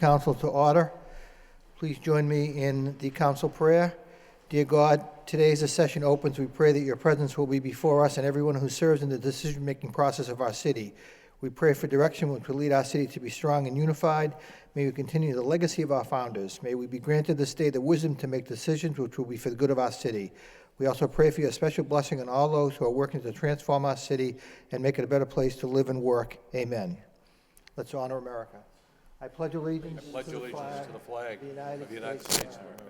Council to order. Please join me in the council prayer. Dear God, today as the session opens, we pray that your presence will be before us and everyone who serves in the decision-making process of our city. We pray for direction which will lead our city to be strong and unified. May we continue the legacy of our founders. May we be granted this day the wisdom to make decisions which will be for the good of our city. We also pray for your special blessing on all those who are working to transform our city and make it a better place to live and work. Amen. Let's honor America. I pledge allegiance to the flag of the United States of America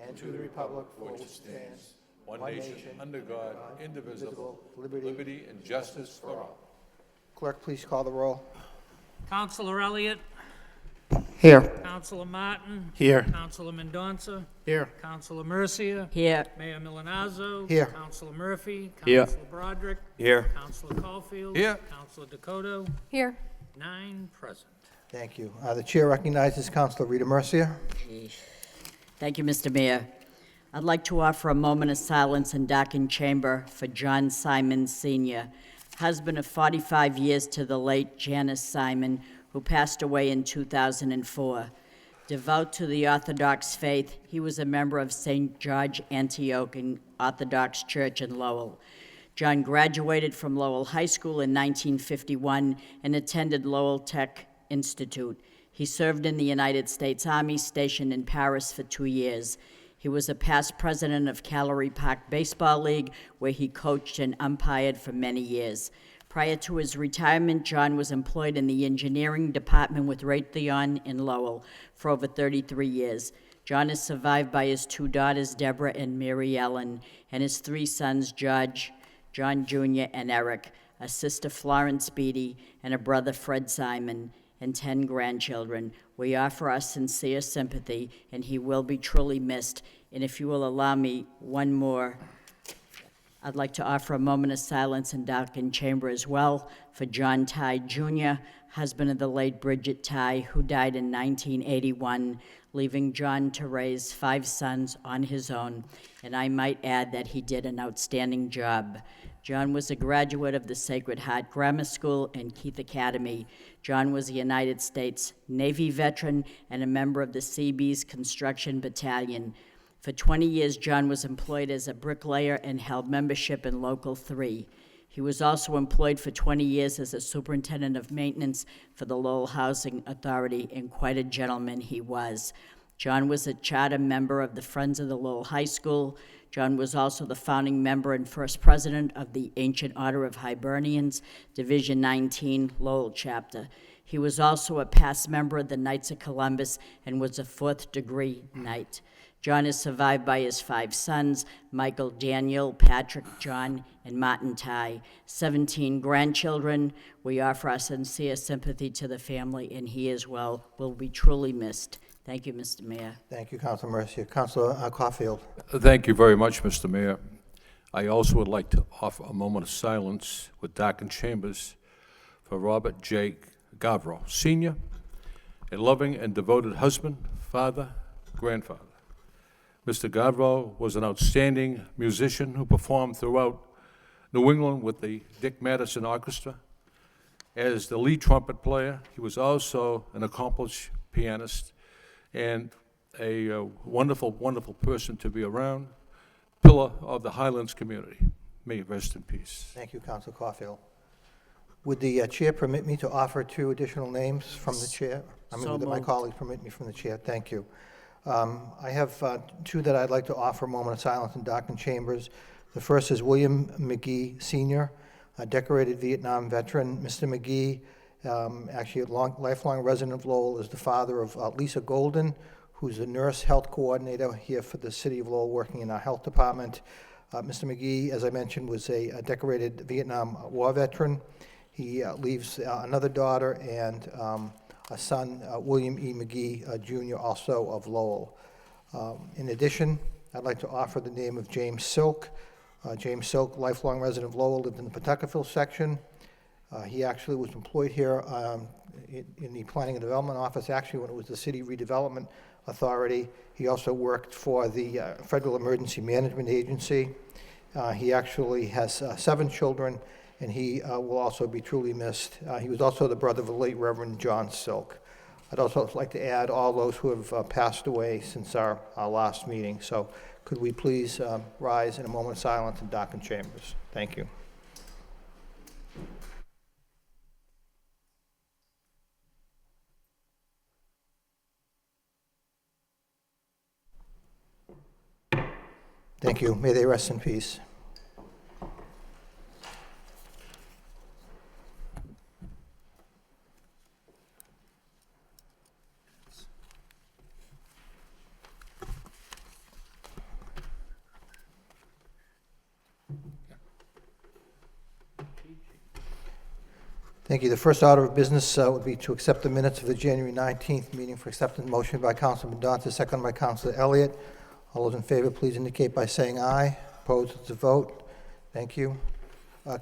and to the republic for which it stands, one nation, under God, indivisible, liberty and justice for all. Clerk, please call the roll. Councilor Elliott. Here. Councilor Martin. Here. Councilor Mendonça. Here. Councilor Mercia. Here. Mayor Milanazzo. Here. Councilor Murphy. Here. Councilor Broderick. Here. Councilor Caulfield. Here. Councilor Dakota. Here. 9 present. Thank you. The chair recognizes Councilor Rita Mercia. Thank you, Mr. Mayor. I'd like to offer a moment of silence in darkened chamber for John Simon Sr., husband of 45 years to the late Janice Simon, who passed away in 2004. Devout to the Orthodox faith, he was a member of St. George Antiochian Orthodox Church in Lowell. John graduated from Lowell High School in 1951 and attended Lowell Tech Institute. He served in the United States Army, stationed in Paris for 2 years. He was a past president of Callery Park Baseball League, where he coached and umpired for many years. Prior to his retirement, John was employed in the engineering department with Raytheon in Lowell for over 33 years. John is survived by his 2 daughters, Deborah and Mary Ellen, and his 3 sons, George, John Jr., and Eric, a sister, Florence Beatty, and a brother, Fred Simon, and 10 grandchildren. We offer our sincere sympathy, and he will be truly missed. And if you will allow me one more, I'd like to offer a moment of silence in darkened chamber as well for John Ty Jr., husband of the late Bridget Ty, who died in 1981, leaving John to raise 5 sons on his own. And I might add that he did an outstanding job. John was a graduate of the Sacred Heart Grammar School and Keith Academy. John was a United States Navy veteran and a member of the Seabees Construction Battalion. For 20 years, John was employed as a bricklayer and held membership in Local 3. He was also employed for 20 years as a superintendent of maintenance for the Lowell Housing Authority, and quite a gentleman he was. John was a charter member of the Friends of the Lowell High School. John was also the founding member and first president of the Ancient Order of Hibernians, Division 19, Lowell chapter. He was also a past member of the Knights of Columbus and was a 4th-degree knight. John is survived by his 5 sons, Michael, Daniel, Patrick, John, and Martin Ty. 17 grandchildren. We offer our sincere sympathy to the family, and he as well will be truly missed. Thank you, Mr. Mayor. Thank you, Councilor Mercia. Councilor Caulfield. Thank you very much, Mr. Mayor. I also would like to offer a moment of silence with darkened chambers for Robert J. Gavro, Sr., a loving and devoted husband, father, grandfather. Mr. Gavro was an outstanding musician who performed throughout New England with the Dick Madison Orchestra. As the lead trumpet player, he was also an accomplished pianist and a wonderful, wonderful person to be around, pillar of the Highlands community. May he rest in peace. Thank you, Councilor Caulfield. Would the chair permit me to offer 2 additional names from the chair? So Would my moved. colleagues permit me from the chair? Thank you. I have 2 that I'd like to offer a moment of silence in darkened chambers. The first is William McGee, Sr., a decorated Vietnam veteran. Mr. McGee, actually a lifelong resident of Lowell, is the father of Lisa Golden, who's a nurse health coordinator here for the city of Lowell, working in our health department. Mr. McGee, as I mentioned, was a decorated Vietnam War veteran. He leaves another daughter and a son, William E. McGee, Jr., also of Lowell. In addition, I'd like to offer the name of James Silk. James Silk, lifelong resident of Lowell, lived in the Pawtuckaville section. He actually was employed here in the Planning and Development Office, actually when it was the City Redevelopment Authority. He also worked for the Federal Emergency Management Agency. He actually has 7 children, and he will also be truly missed. He was also the brother of the late Reverend John Silk. I'd also like to add all those who have passed away since our last meeting. So could we please rise in a moment of silence and darken chambers? Thank you. Thank you. May they rest in peace. Thank you. The first order of business would be to accept the minutes of the January 19th meeting for acceptance. Motion by Councilman Donta, second by Councilor Elliott. All those in favor, please indicate by saying aye. Opposed, it's a vote. Thank you.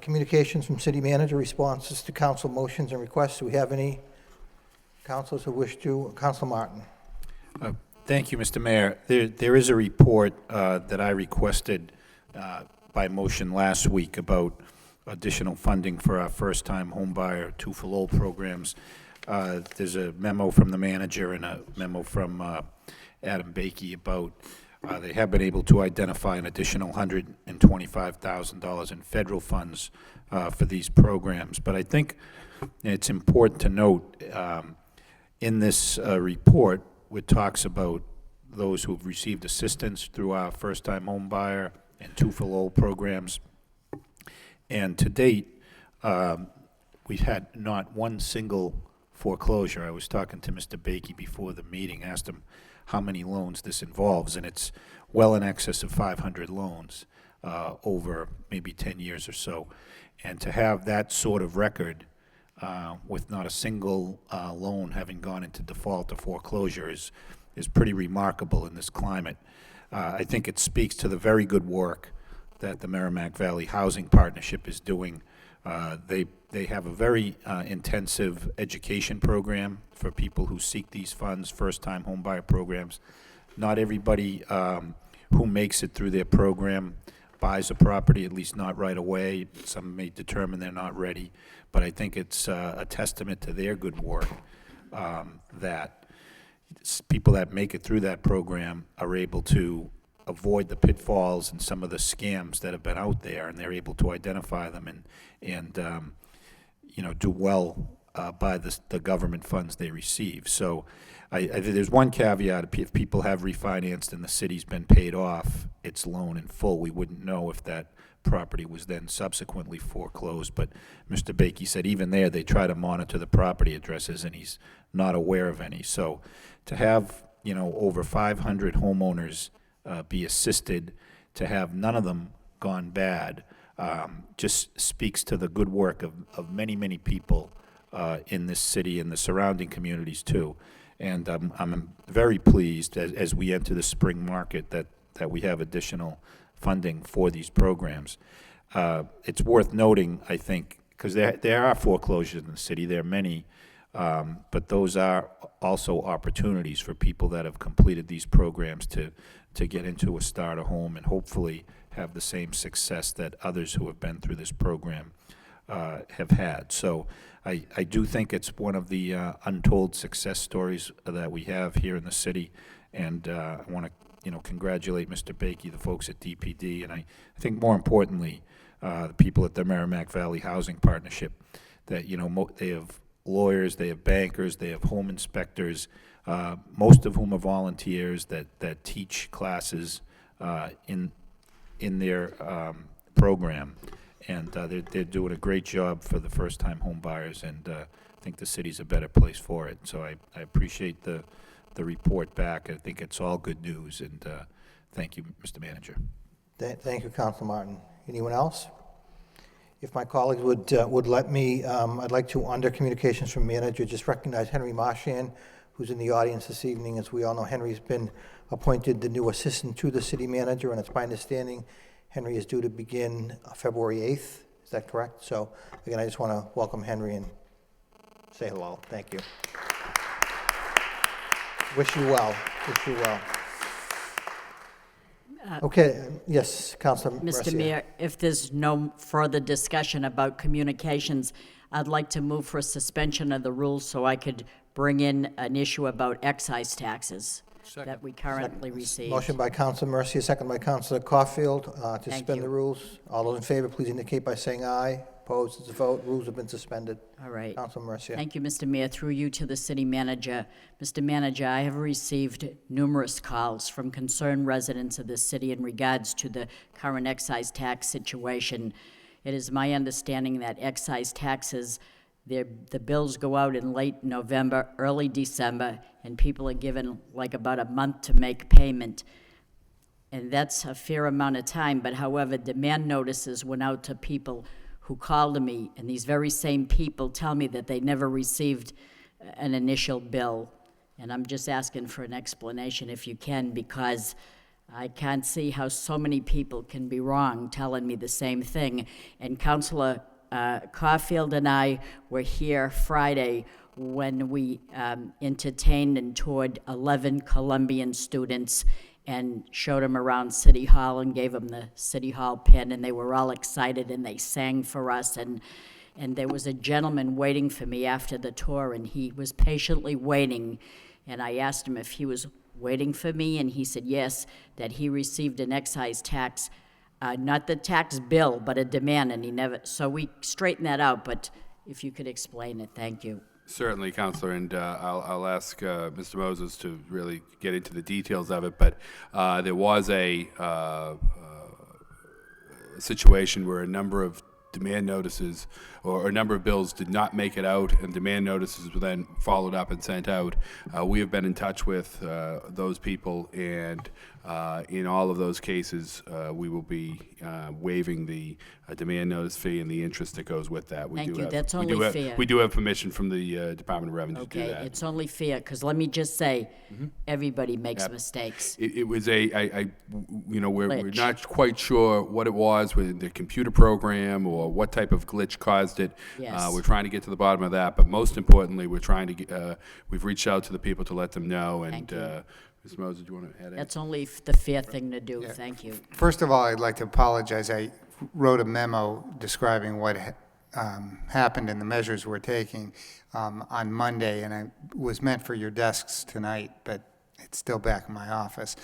Communications from City Manager, responses to council motions and requests. Do we have any councilors who wish to? Councilor Martin. Thank you, Mr. Mayor. There is a report that I requested by motion last week about additional funding for our first-time homebuyer 2 for Lowell programs. There's a memo from the manager and a memo from Adam Bakey about they have been able to identify an additional $125,000 in federal funds for these programs. But I think it's important to note in this report, it talks about those who have received assistance through our first-time homebuyer and 2 for Lowell programs. And to date, we've had not one single foreclosure. I was talking to Mr. Bakey before the meeting, asked him how many loans this involves, and it's well in excess of 500 loans over maybe 10 years or so. And to have that sort of record with not a single loan having gone into default or foreclosure is pretty remarkable in this climate. I think it speaks to the very good work that the Merrimack Valley Housing Partnership is doing. They have a very intensive education program for people who seek these funds, first-time homebuyer programs. Not everybody who makes it through their program buys a property, at least not right away. Some may determine they're not ready, but I think it's a testament to their good work that people that make it through that program are able to avoid the pitfalls and some of the scams that have been out there, and they're able to identify them and you know, do well by the government funds they receive. So there's one caveat: if people have refinanced and the city's been paid off its loan in full, we wouldn't know if that property was then subsequently foreclosed. But Mr. Bakey said even there they try to monitor the property addresses, and he's not aware of any. So to have, you know, over 500 homeowners be assisted, to have none of them gone bad, just speaks to the good work of many, many people in this city and the surrounding communities too. And I'm very pleased as we enter the spring market that we have additional funding for these programs. It's worth noting, I think, because there are foreclosures in the city, there are many, but those are also opportunities for people that have completed these programs to get into a starter home and hopefully have the same success that others who have been through this program have had. So I do think it's one of the untold success stories that we have here in the city, and I want to congratulate Mr. Bakey, the folks at DPD, and I think more importantly, the people at the Merrimack Valley Housing Partnership, that they have lawyers, they have bankers, they have home inspectors, most of whom are volunteers that teach classes in their program, and they're doing a great job for the first-time home buyers, and I think the city's a better place for it. So I appreciate the report back. I think it's all good news, and thank you, Mr. Manager. Thank you, Councilor Martin. Anyone else? If my colleagues would let me, I'd like to, under communications from manager, just recognize Henry Marshan, who's in the audience this evening. As we all know, Henry's been appointed the new assistant to the city manager, and it's my understanding Henry is due to begin February 8th. Is that correct? So again, I just want to welcome Henry and say hello. Thank you. Wish you well. Wish you well. Okay, yes, Councilor Mr. Mercier. Mayor, if there's no further discussion about communications, I'd like to move for a suspension of the rules so I could bring in an issue about excise taxes Second. that we currently receive. Motion by Counsel Mercia, second by Counsel Caulfield, to Thank suspend the you. rules. All those in favor, please indicate by saying aye. Opposed, it's a vote. Rules have been suspended. All right. Counsel Mercia. Thank you, Mr. Mayor. Through you to the city manager. Mr. Manager, I have received numerous calls from concerned residents of the city in regards to the current excise tax situation. It is my understanding that excise taxes, the bills go out in late November, early December, and people are given like about a month to make payment. And that's a fair amount of time, but however, demand notices went out to people who called me, and these very same people tell me that they never received an initial bill. And I'm just asking for an explanation if you can, because I can't see how so many people can be wrong telling me the same thing. And Councilor Caulfield and I were here Friday when we entertained and toured 11 Colombian students and showed them around City Hall and gave them the City Hall pin, and they were all excited, and they sang for us, and there was a gentleman waiting for me after the tour, and he was patiently waiting, and I asked him if he was waiting for me, and he said yes, that he received an excise tax, not the tax bill, but a demand, and he never, so we straightened that out, but if you could explain it, thank you. Certainly, Counselor, and I'll ask Mr. Moses to really get into the details of it, but there was a situation where a number of demand notices or a number of bills did not make it out, and demand notices were then followed up and sent out. We have been in touch with those people, and in all of those cases, we will be waiving the demand notice fee and the interest that goes with that. Thank you. That's only fair. We do have permission from the Department of Revenue to do Okay, that. it's only fair, because let me just say, everybody makes mistakes. It was we're Glitch. not quite sure what it was with the computer program or what type of glitch caused it. Yes. We're trying to get to the bottom of that, but most importantly, we're trying to get, we've reached out to the people to let them know. And Thank you. Mr. Moses, do you want to add anything? That's only the fair thing to do, thank you. First of all, I'd like to apologize. I wrote a memo describing what happened and the measures we're taking on Monday, and it was meant for your desks tonight, but it's still back in my office.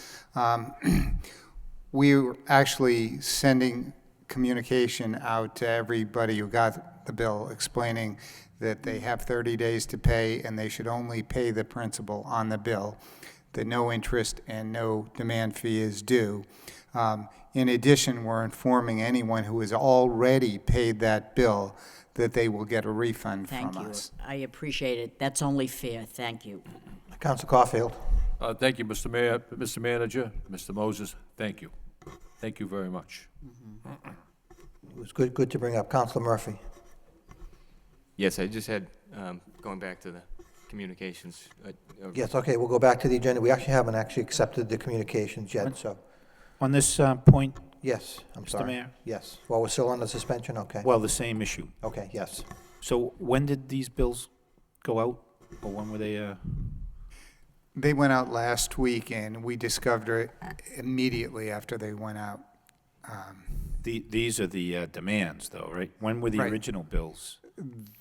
We were actually sending communication out to everybody who got the bill, explaining that they have 30 days to pay, and they should only pay the principal on the bill, that no interest and no demand fee is due. In addition, we're informing anyone who has already paid that bill that they will get a refund Thank from you. us. I appreciate it. That's only fair, thank you. Counsel Caulfield. Thank you, Mr. Mayor, Mr. Manager, Mr. Moses, thank you. Thank you very much. It was good to bring up. Counsel Murphy. Yes, I just had, going back to the communications. Yes, okay, we'll go back to the agenda. We actually haven't accepted the communications yet, so, On this point, yes, I'm Mr. sorry. Mayor? Yes. Well, we're still under suspension, okay. Well, the same issue. Okay, yes. So when did these bills go out, or when were they, They went out last week, and we discovered it immediately after they went out. these are the demands, though, right? When were the Right. original bills?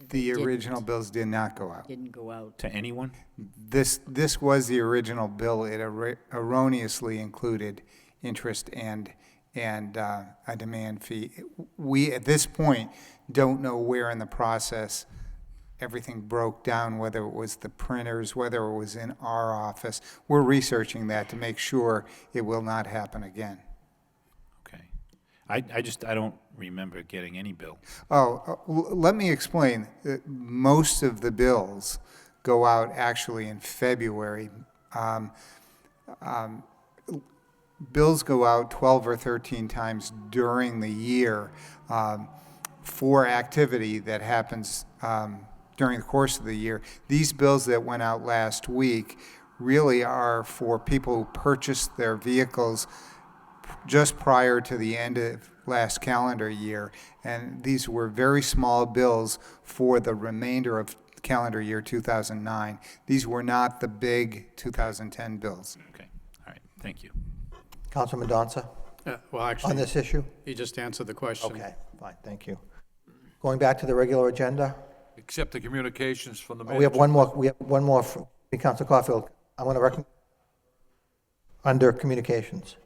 The Didn't. original bills did not go out. Didn't go out. To anyone? This was the original bill. It erroneously included interest and a demand fee. We, at this point, don't know where in the process everything broke down, whether it was the printers, whether it was in our office. We're researching that to make sure it will not happen again. Okay. I don't remember getting any bill. Let me explain. Most of the bills go out actually in February. Bills go out 12 or 13 times during the year for activity that happens during the course of the year. These bills that went out last week really are for people who purchased their vehicles just prior to the end of last calendar year, and these were very small bills for the remainder of calendar year 2009. These were not the big 2010 bills. Okay, all right, thank you. Counsel Mendonça, Well, on actually, this issue? he just answered the question. Okay, fine, thank you. Going back to the regular agenda, Accept the communications from the manager. We have one more from Council Caulfield. I want to recommend under communications.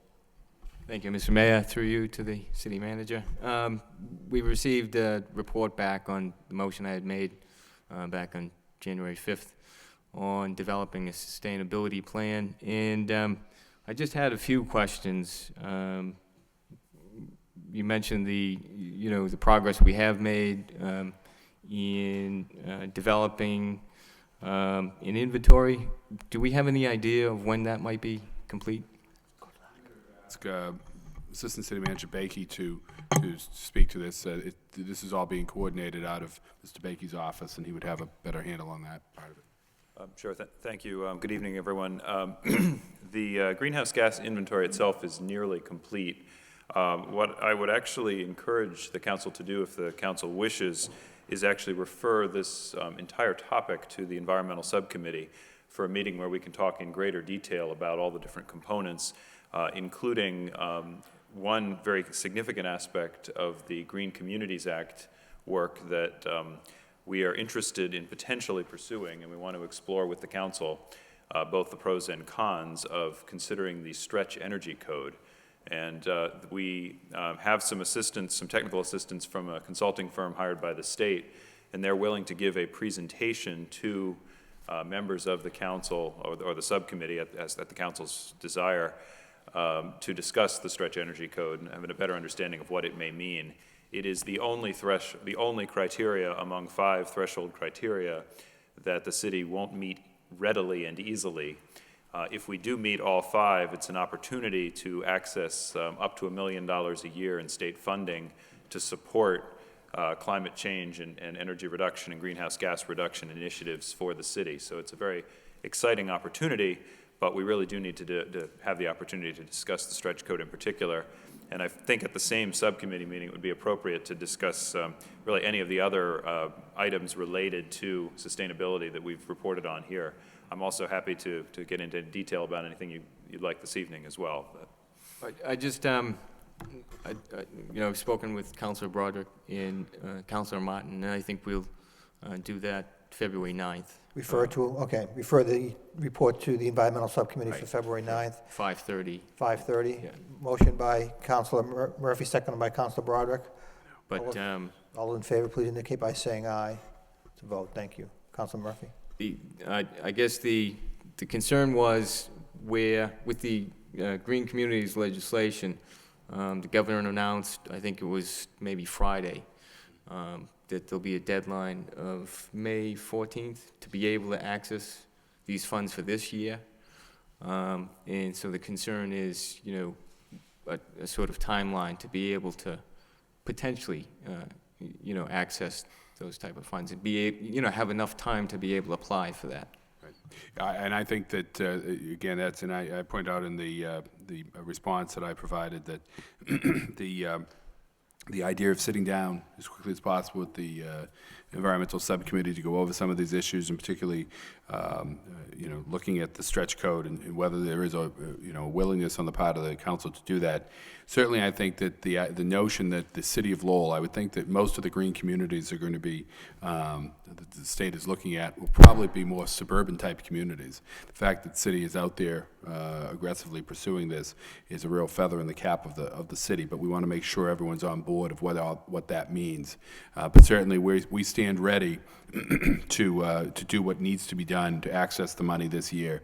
Thank you, Mr. Mayor. Through you to the city manager. We received a report back on the motion I had made back on January 5th on developing a sustainability plan, and I just had a few questions. You mentioned the progress we have made in developing an inventory. Do we have any idea of when that might be complete? Ask Assistant City Manager Bakey to speak to this. This is all being coordinated out of Mr. Bakey's office, and he would have a better handle on that part of it. Sure. Thank you. Good evening, everyone. The greenhouse gas inventory itself is nearly complete. What I would actually encourage the council to do, if the council wishes, is actually refer this entire topic to the environmental subcommittee for a meeting where we can talk in greater detail about all the different components, including one very significant aspect of the Green Communities Act work that we are interested in potentially pursuing, and we want to explore with the council both the pros and cons of considering the stretch energy code. And we have some assistance, some technical assistance from a consulting firm hired by the state, and they're willing to give a presentation to members of the council or the subcommittee at the council's desire to discuss the stretch energy code and have a better understanding of what it may mean. It is the only criteria among 5 threshold criteria that the city won't meet readily and easily. If we do meet all 5, it's an opportunity to access up to $1 million a year in state funding to support climate change and energy reduction and greenhouse gas reduction initiatives for the city. So it's a very exciting opportunity, but we really do need to have the opportunity to discuss the stretch code in particular. And I think at the same subcommittee meeting, it would be appropriate to discuss really any of the other items related to sustainability that we've reported on here. I'm also happy to get into detail about anything you'd like this evening as well. I just, I've spoken with Councilor Broderick and Councilor Martin, and I think we'll do that February 9th. Refer the report to the environmental subcommittee for February 9th. 5:30. 5:30. Yeah. Motion by Councilor Murphy, seconded by Councilor Broderick. But All in favor, please indicate by saying aye. It's a vote. Thank you. Councilor Murphy. I guess the concern was where, with the Green Communities legislation, the governor announced, I think it was maybe Friday, that there'll be a deadline of May 14th to be able to access these funds for this year. And so the concern is, a sort of timeline to be able to potentially, access those type of funds and have enough time to be able to apply for that. Right. And I think that, again, I point out in the response that I provided that the idea of sitting down as quickly as possible with the environmental subcommittee to go over some of these issues, and particularly, looking at the stretch code and whether there is a willingness on the part of the council to do that. Certainly, I think that the notion that the city of Lowell, I would think that most of the green communities are going to be, that the state is looking at, will probably be more suburban type communities. The fact that the city is out there aggressively pursuing this is a real feather in the cap of the city, but we want to make sure everyone's on board of what that means. But certainly, we stand ready to do what needs to be done to access the money this year.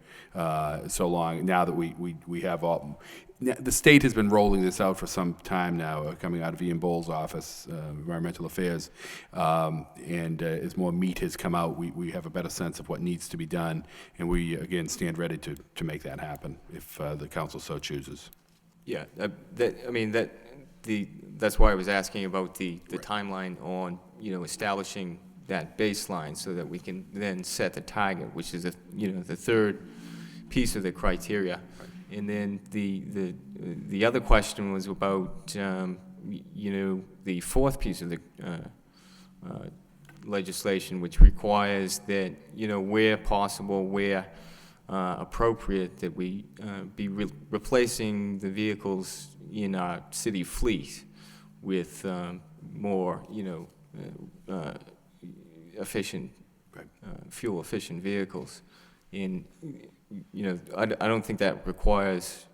So long now that we have all. The state has been rolling this out for some time now, coming out of Ian Bowles' office, Environmental Affairs, and as more meat has come out, we have a better sense of what needs to be done, and we, again, stand ready to make that happen if the council so chooses. Yeah, that's why I was asking about the timeline on, establishing that baseline so that we can then set the target, which is, the third piece of the criteria. Right. And then the other question was about, the fourth piece of the legislation, which requires that, where possible, where appropriate, that we be replacing the vehicles in our city fleet with more, efficient, Right. fuel-efficient vehicles. And, you know, I don't think that requires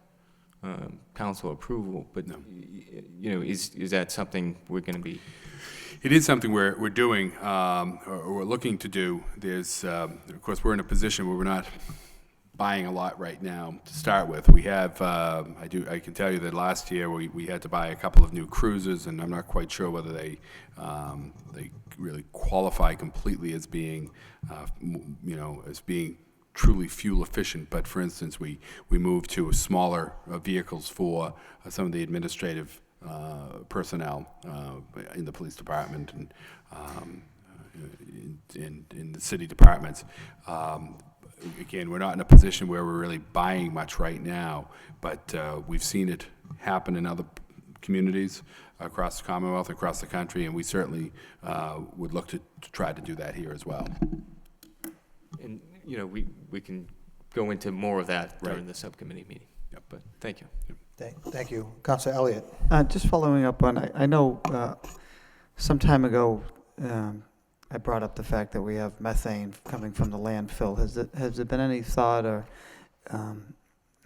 council approval, but, you know, is that something we're going to be? It is something we're doing, or we're looking to do. There's, of course, we're in a position where we're not buying a lot right now to start with. We have, I can tell you that last year we had to buy a couple of new cruisers, and I'm not quite sure whether they really qualify completely as being, you know, as being truly fuel efficient. But for instance, we moved to smaller vehicles for some of the administrative personnel in the police department and in the city departments. Again, we're not in a position where we're really buying much right now, but we've seen it happen in other communities across the Commonwealth, across the country, and we certainly would look to try to do that here as well. And, you know, we can go into more of that during Right. the subcommittee meeting. Yep. But thank you. Thank you. Councilor Elliott. Just following up on, I know some time ago, I brought up the fact that we have methane coming from the landfill. Has there been any thought, or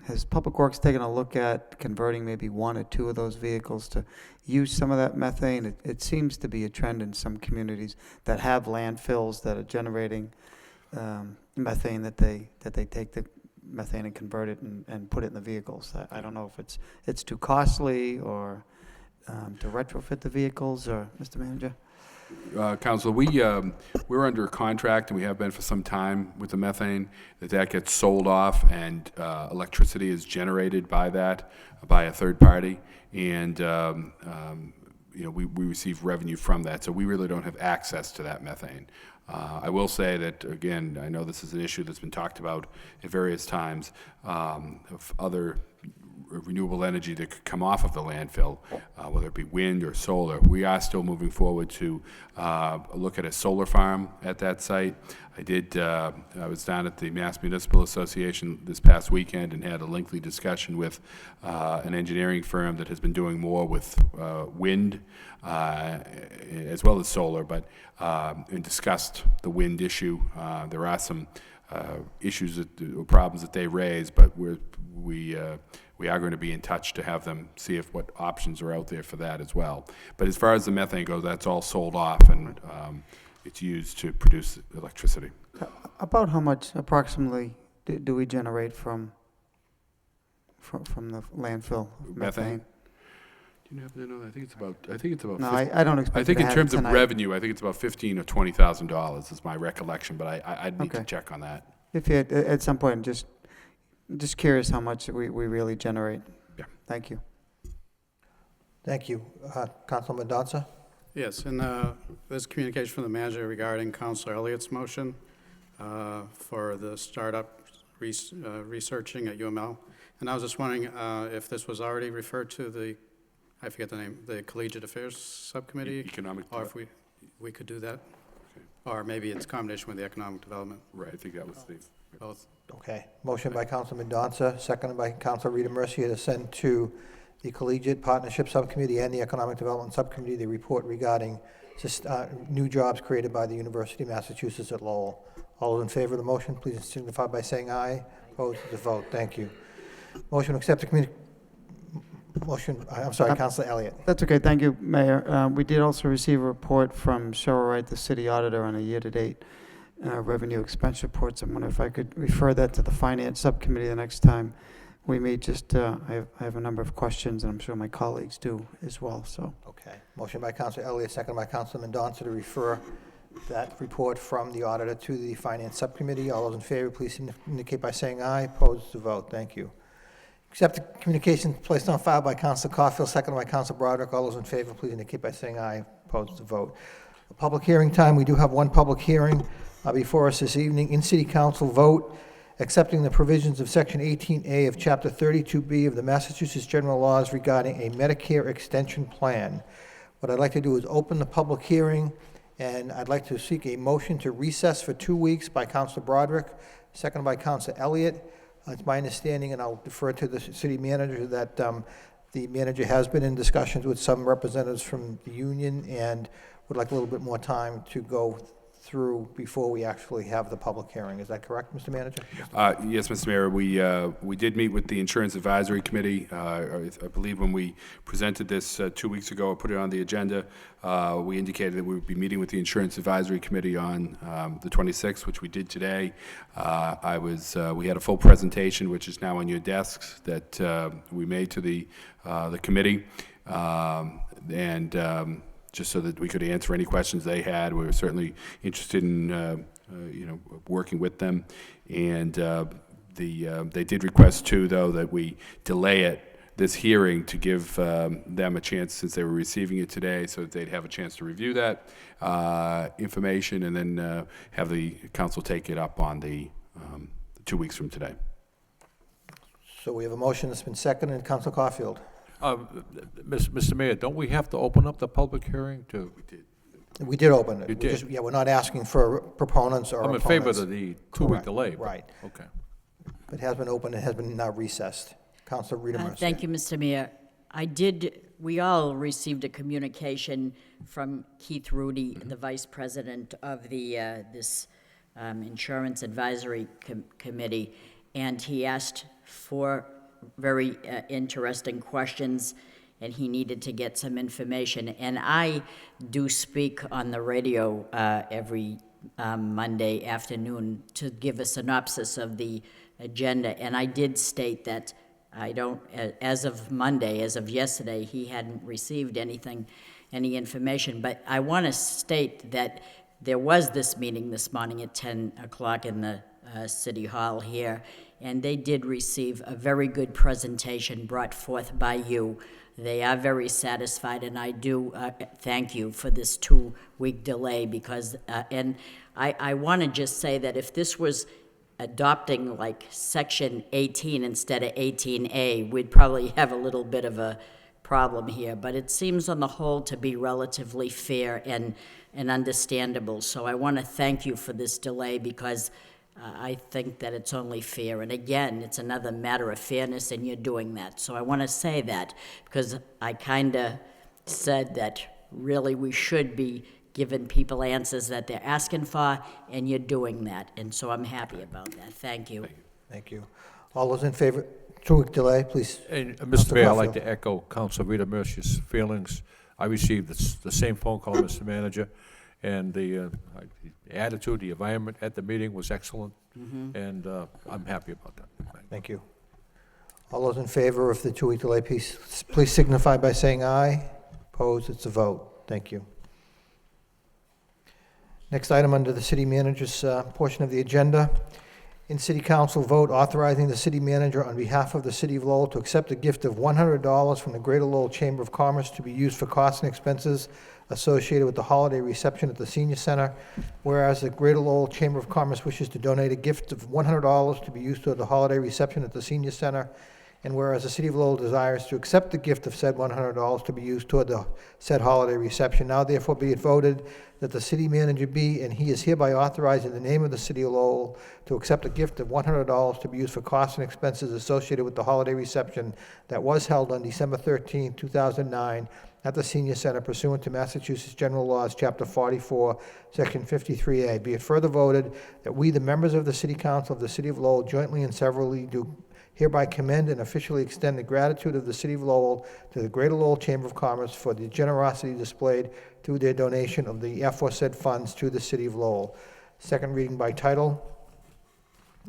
has Public Works taken a look at converting maybe one or two of those vehicles to use some of that methane? It seems to be a trend in some communities that have landfills that are generating methane, that they take the methane and convert it and put it in the vehicles. I don't know if it's too costly, or to retrofit the vehicles, or, Mr. Manager? Council, we're under contract, and we have been for some time with the methane, that gets sold off, and electricity is generated by that, by a third party, and you know, we receive revenue from that, so we really don't have access to that methane. I will say that, again, I know this is an issue that's been talked about at various times, of other renewable energy that could come off of the landfill, whether it be wind or solar. We are still moving forward to look at a solar farm at that site. I was down at the Mass Municipal Association this past weekend and had a lengthy discussion with an engineering firm that has been doing more with wind as well as solar, but and discussed the wind issue. There are some issues or problems that they raise, but we are going to be in touch to have them see if what options are out there for that as well. But as far as the methane goes, that's all sold off, and it's used to produce electricity. About how much approximately do we generate from the landfill methane? Do you happen to know? I think it's about. No, I don't expect I think to in have terms it of tonight. revenue, I think it's about $15,000 or $20,000 is my recollection, but I'd need to Okay. check on that. If you, at some point, just curious how much we really generate. Yeah. Thank you. Thank you. Councilor Mendoza? Yes, and there's communication from the manager regarding Councilor Elliott's motion for the startup researching at UML. And I was just wondering if this was already referred to the, I forget the name, the Collegiate Affairs Subcommittee? Economic Or if we could do that? Okay. Or maybe it's a combination with the Economic Development, Right, I think that was the. both. Okay. Motion by Councilor Mendoza, seconded by Councilor Rita Mercier to send to the Collegiate Partnership Subcommittee and the Economic Development Subcommittee the report regarding new jobs created by the University of Massachusetts at Lowell. All those in favor of the motion, please signify by saying aye. Opposed, to the vote. Thank you. Motion to accept the motion, I'm sorry, Councilor Elliott. That's okay, thank you, Mayor. We did also receive a report from Cheryl Wright, the city auditor, on a year-to-date revenue expense reports. I'm wondering if I could refer that to the Finance Subcommittee the next time we meet. Just, I have a number of questions, and I'm sure my colleagues do as well, so. Okay. Motion by Councilor Elliott, seconded by Councilor Mendoza to refer that report from the auditor to the Finance Subcommittee. All those in favor, please indicate by saying aye. Opposed, to vote. Thank you. Accept the communication placed on file by Councilor Caulfield, seconded by Councilor Broderick. All those in favor, please indicate by saying aye. Opposed, to vote. A public hearing time. We do have one public hearing before us this evening. In City Council vote accepting the provisions of Section 18A of Chapter 32B of the Massachusetts General Laws regarding a Medicare extension plan. What I'd like to do is open the public hearing, and I'd like to seek a motion to recess for 2 weeks by Councilor Broderick, seconded by Councilor Elliott. It's my understanding, and I'll defer to the city manager, that the manager has been in discussions with some representatives from the union and would like a little bit more time to go through before we actually have the public hearing. Is that correct, Mr. Manager? Yes, Mr. Mayor, we did meet with the Insurance Advisory Committee. I believe when we presented this 2 weeks ago, or put it on the agenda, we indicated that we would be meeting with the Insurance Advisory Committee on the 26th, which we did today. We had a full presentation, which is now on your desks, that we made to the committee. Just so that we could answer any questions they had. We were certainly interested in, working with them. And they did request too, though, that we delay this hearing to give them a chance, since they were receiving it today, so that they'd have a chance to review that information, and then have the council take it up on the 2 weeks from today. So we have a motion that's been seconded. Council Caulfield. Mr. Mayor, don't we have to open up the public hearing to? We did open it. You We did? just- Yeah, we're not asking for proponents or I'm in opponents. favor of the 2-week Correct, delay. but- right. Okay. It has been open, it has been now recessed. Councilor Rita Mercer. Thank you, Mr. Mayor. We all received a communication from Keith Rudy, the Vice President of this Insurance Advisory Committee, and he asked for very interesting questions, and he needed to get some information. And I do speak on the radio every Monday afternoon to give a synopsis of the agenda, and I did state that as of Monday, as of yesterday, he hadn't received any information. But I want to state that there was this meeting this morning at 10 o'clock in the City Hall here, and they did receive a very good presentation brought forth by you. They are very satisfied, and I do thank you for this 2-week delay, because, and I want to just say that if this was adopting like Section 18 instead of 18A, we'd probably have a little bit of a problem here, but it seems on the whole to be relatively fair and understandable. So I want to thank you for this delay, because I think that it's only fair. And again, it's another matter of fairness, and you're doing that. So I want to say that, because I kind of said that really we should be giving people answers that they're asking for, and you're doing that. And so I'm happy about that. Thank you. Thank you. All those in favor, 2-week delay, please. And Mr. Councilor Mayor, I'd like Caulfield. to echo Councilor Rita Mercer's feelings. I received the same phone call, Mr. Manager, and the attitude, the environment at the meeting was excellent, and I'm happy about that. Thank you. All those in favor of the 2-week delay, please signify by saying aye. Opposed, it's a vote. Thank you. Next item under the city manager's portion of the agenda. In City Council vote authorizing the city manager on behalf of the City of Lowell to accept a gift of $100 from the Greater Lowell Chamber of Commerce to be used for costs and expenses associated with the holiday reception at the Senior Center. Whereas the Greater Lowell Chamber of Commerce wishes to donate a gift of $100 to be used toward the holiday reception at the Senior Center. And whereas the City of Lowell desires to accept the gift of said $100 to be used toward the said holiday reception, now therefore be it voted that the city manager be, and he is hereby authorized in the name of the City of Lowell to accept a gift of $100 to be used for costs and expenses associated with the holiday reception that was held on December 13, 2009, at the Senior Center pursuant to Massachusetts General Laws, Chapter 44, Section 53A. Be it further voted that we, the members of the City Council of the City of Lowell, jointly and severally do hereby commend and officially extend the gratitude of the City of Lowell to the Greater Lowell Chamber of Commerce for the generosity displayed through their donation of the aforesaid funds to the City of Lowell. Second reading by title.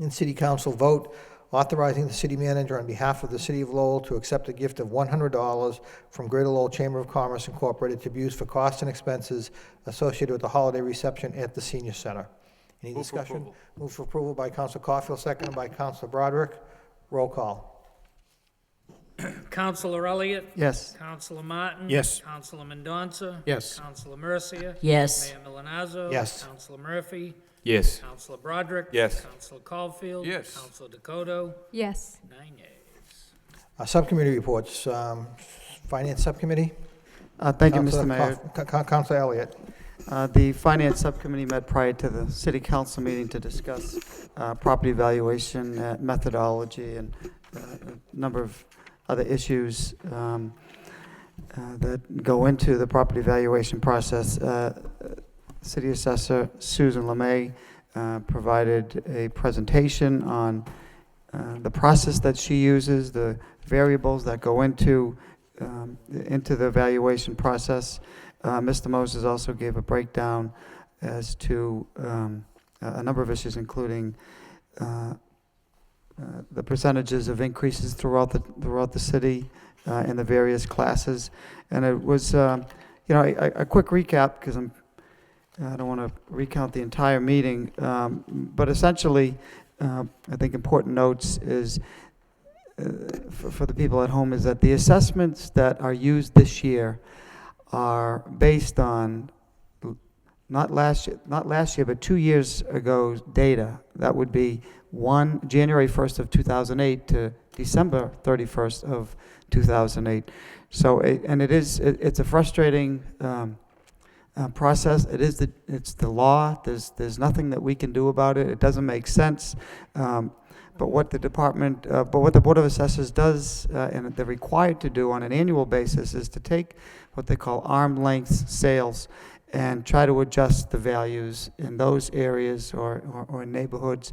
In City Council vote authorizing the city manager on behalf of the City of Lowell to accept a gift of $100 from Greater Lowell Chamber of Commerce Incorporated to be used for costs and expenses associated with the holiday reception at the Senior Center. Any Move for discussion? approval. Move for approval by Council Caulfield, seconded by Council Broderick. Roll call. Counselor Elliott? Yes. Counselor Martin? Yes. Counselor Mendonça? Yes. Counselor Mercia? Yes. Mayor Milonazo? Yes. Counselor Murphy? Yes. Counselor Broderick? Yes. Counselor Caulfield? Yes. Counselor Dakota? Yes. 9 yeas. Subcommittee reports. Finance Subcommittee. Thank you, Councilor Mr. Mayor. Councilor Elliott. The Finance Subcommittee met prior to the City Council meeting to discuss property valuation methodology and a number of other issues that go into the property valuation process. City Assessor Susan LeMay provided a presentation on the process that she uses, the variables that go into the evaluation process. Mr. Moses also gave a breakdown as to a number of issues, including the percentages of increases throughout the city in the various classes. And it was, a quick recap, because I don't want to recount the entire meeting, but essentially, I think important notes is, for the people at home, is that the assessments that are used this year are based on not last year, but 2 years ago data. That would be January 1st of 2008 to December 31st of 2008. So, it's a frustrating process. It's the law. There's nothing that we can do about it. It doesn't make sense. But what the Board of Assessors does, and they're required to do on an annual basis, is to take what they call arm-length sales and try to adjust the values in those areas or neighborhoods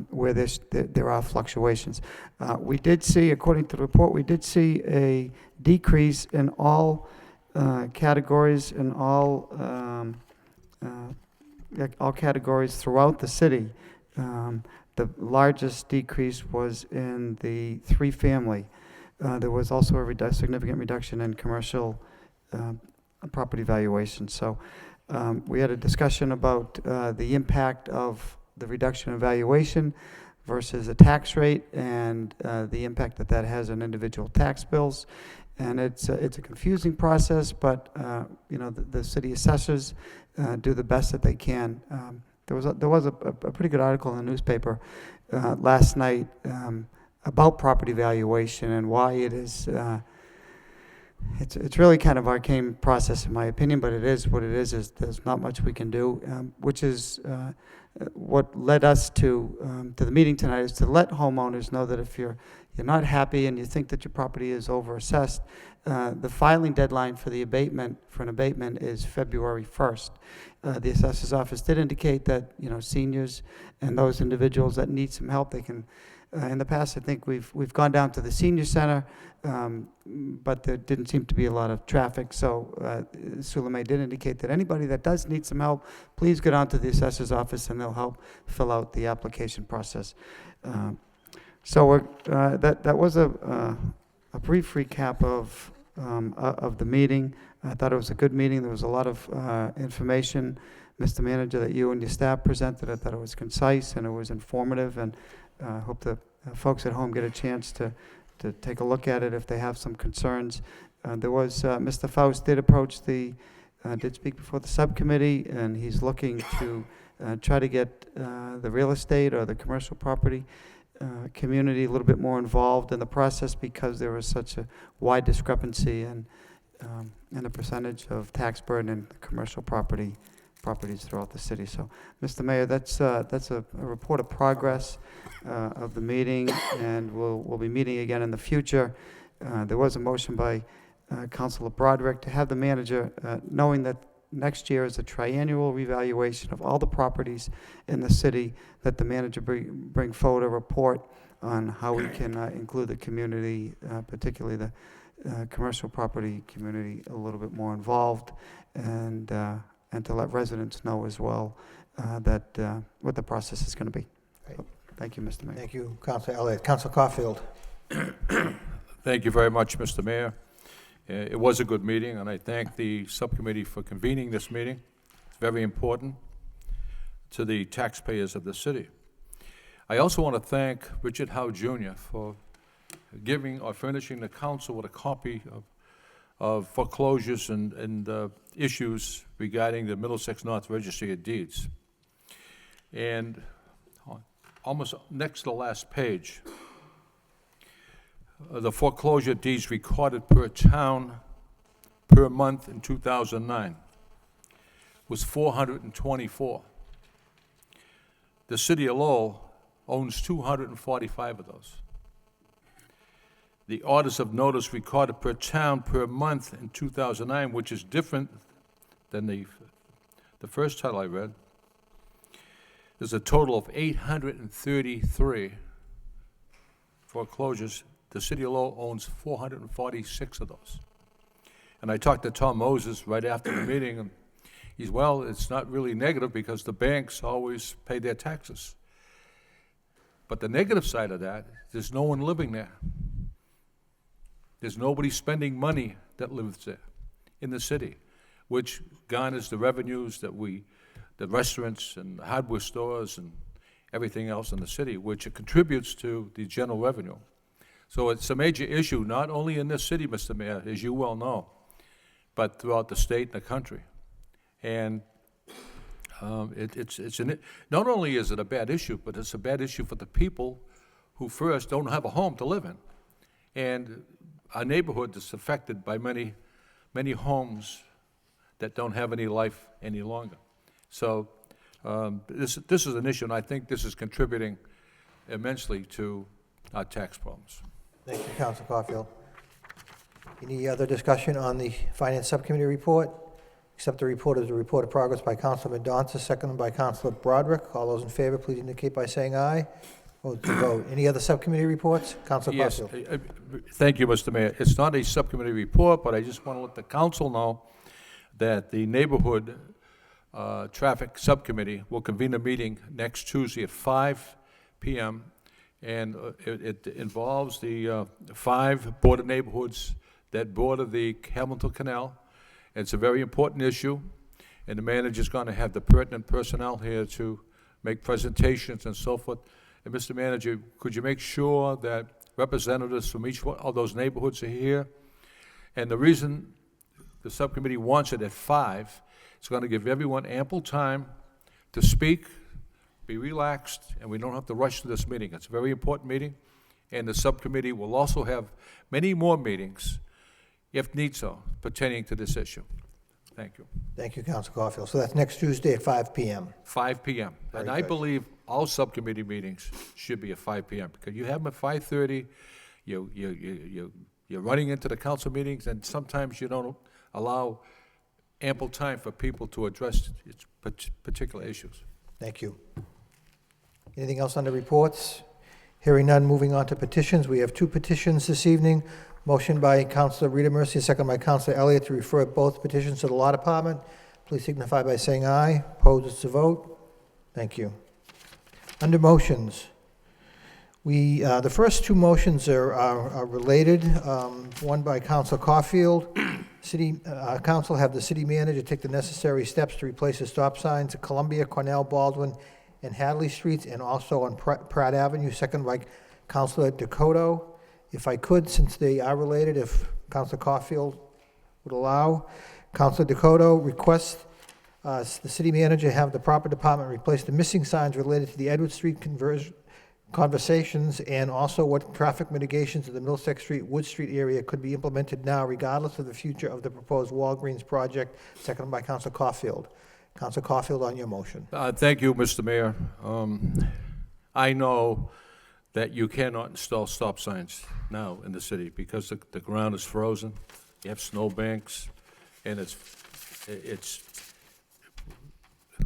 where there are fluctuations. We did see, according to the report, a decrease in all categories, in all categories throughout the city. The largest decrease was in the three-family. There was also a significant reduction in commercial property valuation. So we had a discussion about the impact of the reduction in valuation versus a tax rate, and the impact that has on individual tax bills. And it's a confusing process, but the city assessors do the best that they can. There was a pretty good article in the newspaper last night about property valuation and why it is. It's really kind of arcane process, in my opinion, but it is what it is. There's not much we can do, which is what led us to the meeting tonight, is to let homeowners know that if you're not happy and you think that your property is overassessed, the filing deadline for an abatement is February 1st. The assessor's office did indicate that seniors and those individuals that need some help, they can. In the past, I think we've gone down to the senior center, but there didn't seem to be a lot of traffic. So Suleiman did indicate that anybody that does need some help, please go down to the assessor's office and they'll help fill out the application process. So that was a brief recap of the meeting. I thought it was a good meeting. There was a lot of information, Mr. Manager, that you and your staff presented. I thought it was concise and it was informative, and I hope the folks at home get a chance to take a look at it if they have some concerns. There was Mr. Faust did speak before the subcommittee, and he's looking to try to get the real estate or the commercial property community a little bit more involved in the process, because there was such a wide discrepancy in the percentage of tax burden in commercial properties throughout the city. So, Mr. Mayor, that's a report of progress of the meeting, and we'll be meeting again in the future. There was a motion by Councilor Broderick to have the manager, knowing that next year is a triennial revaluation of all the properties in the city, that the manager bring forward a report on how we can include the community, particularly the commercial property community, a little bit more involved, and to let residents know as well that what the process is going to be. Right. So, thank you, Mr. Mayor. Thank you, Councilor Elliott. Councilor Caulfield. Thank you very much, Mr. Mayor. It was a good meeting, and I thank the subcommittee for convening this meeting. It's very important to the taxpayers of the city. I also want to thank Richard Howe Jr. for giving or furnishing the council with a copy of foreclosures and issues regarding the Middlesex North Registry of Deeds. And almost next to the last page, the foreclosure deeds recorded per town per month in 2009 was 424. The city of Lowell owns 245 of those. The orders of notice recorded per town per month in 2009, which is different than the the first title I read, there's a total of 833 foreclosures. The city of Lowell owns 446 of those. And I talked to Tom Moses right after the meeting, and he's, well, it's not really negative because the banks always pay their taxes. But the negative side of that, there's no one living there. There's nobody spending money that lives there in the city, which garners the revenues that the restaurants and the hardware stores and everything else in the city, which it contributes to the general revenue. So it's a major issue, not only in this city, Mr. Mayor, as you well know, but throughout the state and the country. And not only is it a bad issue, but it's a bad issue for the people who first don't have a home to live in. And our neighborhood is affected by many, many homes that don't have any life any longer. So this is an issue, and I think this is contributing immensely to our tax problems. Thank you, Council Caulfield. Any other discussion on the Finance Subcommittee report? Accept the report as a report of progress by Councilor Mendonça, seconded by Councilor Broderick. All those in favor, please indicate by saying aye. Vote to vote. Any other subcommittee reports? Councilor Yes, Caulfield. thank you, Mr. Mayor. It's not a subcommittee report, but I just want to let the council know that the neighborhood traffic subcommittee will convene a meeting next Tuesday at 5 p.m. And it involves the 5 border neighborhoods that border the Hamilton Canal. It's a very important issue, and the manager's going to have the pertinent personnel here to make presentations and so forth. And Mr. Manager, could you make sure that representatives from each one of those neighborhoods are here? And the reason the subcommittee wants it at 5, it's going to give everyone ample time to speak, be relaxed, and we don't have to rush to this meeting. It's a very important meeting, and the subcommittee will also have many more meetings, if need so, pertaining to this issue. Thank you. Thank you, Council Caulfield. So that's next Tuesday at 5 p.m. 5 p.m. Very And I good. believe all subcommittee meetings should be at 5 p.m. because you have them at 5:30, you're running into the council meetings, and sometimes you don't allow ample time for people to address its particular issues. Thank you. Anything else on the reports? Hearing none, moving on to petitions. We have 2 petitions this evening. Motion by Councilor Rita Mercy, second by Councilor Elliott, to refer both petitions to the Law Department. Please signify by saying aye. Opposed to vote. Thank you. Under motions, the first 2 motions are related. One by Councilor Caulfield. Council have the city manager take the necessary steps to replace the stop signs at Columbia, Cornell, Baldwin, and Hadley Streets, and also on Pratt Avenue, second by Councilor Dakota. If I could, since they are related, if Councilor Caulfield would allow. Councilor Dakota requests the city manager have the proper department replace the missing signs related to the Edward Street conversations, and also what traffic mitigations in the Middlesex Street, Wood Street area could be implemented now regardless of the future of the proposed Walgreens project, seconded by Councilor Caulfield. Councilor Caulfield, on your motion. Thank you, Mr. Mayor. I know that you cannot install stop signs now in the city because the ground is frozen, you have snowbanks, and it's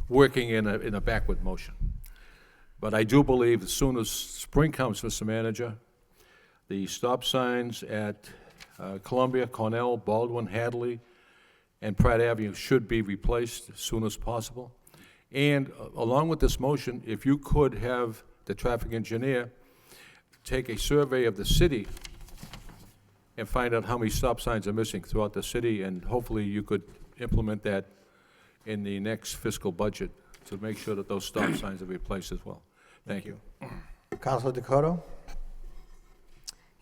working in a backward motion. But I do believe as soon as spring comes, Mr. Manager, the stop signs at Columbia, Cornell, Baldwin, Hadley, and Pratt Avenue should be replaced as soon as possible. And along with this motion, if you could have the traffic engineer take a survey of the city and find out how many stop signs are missing throughout the city, and hopefully you could implement that in the next fiscal budget to make sure that those stop signs are replaced as well. Thank you. Councilor Dakota?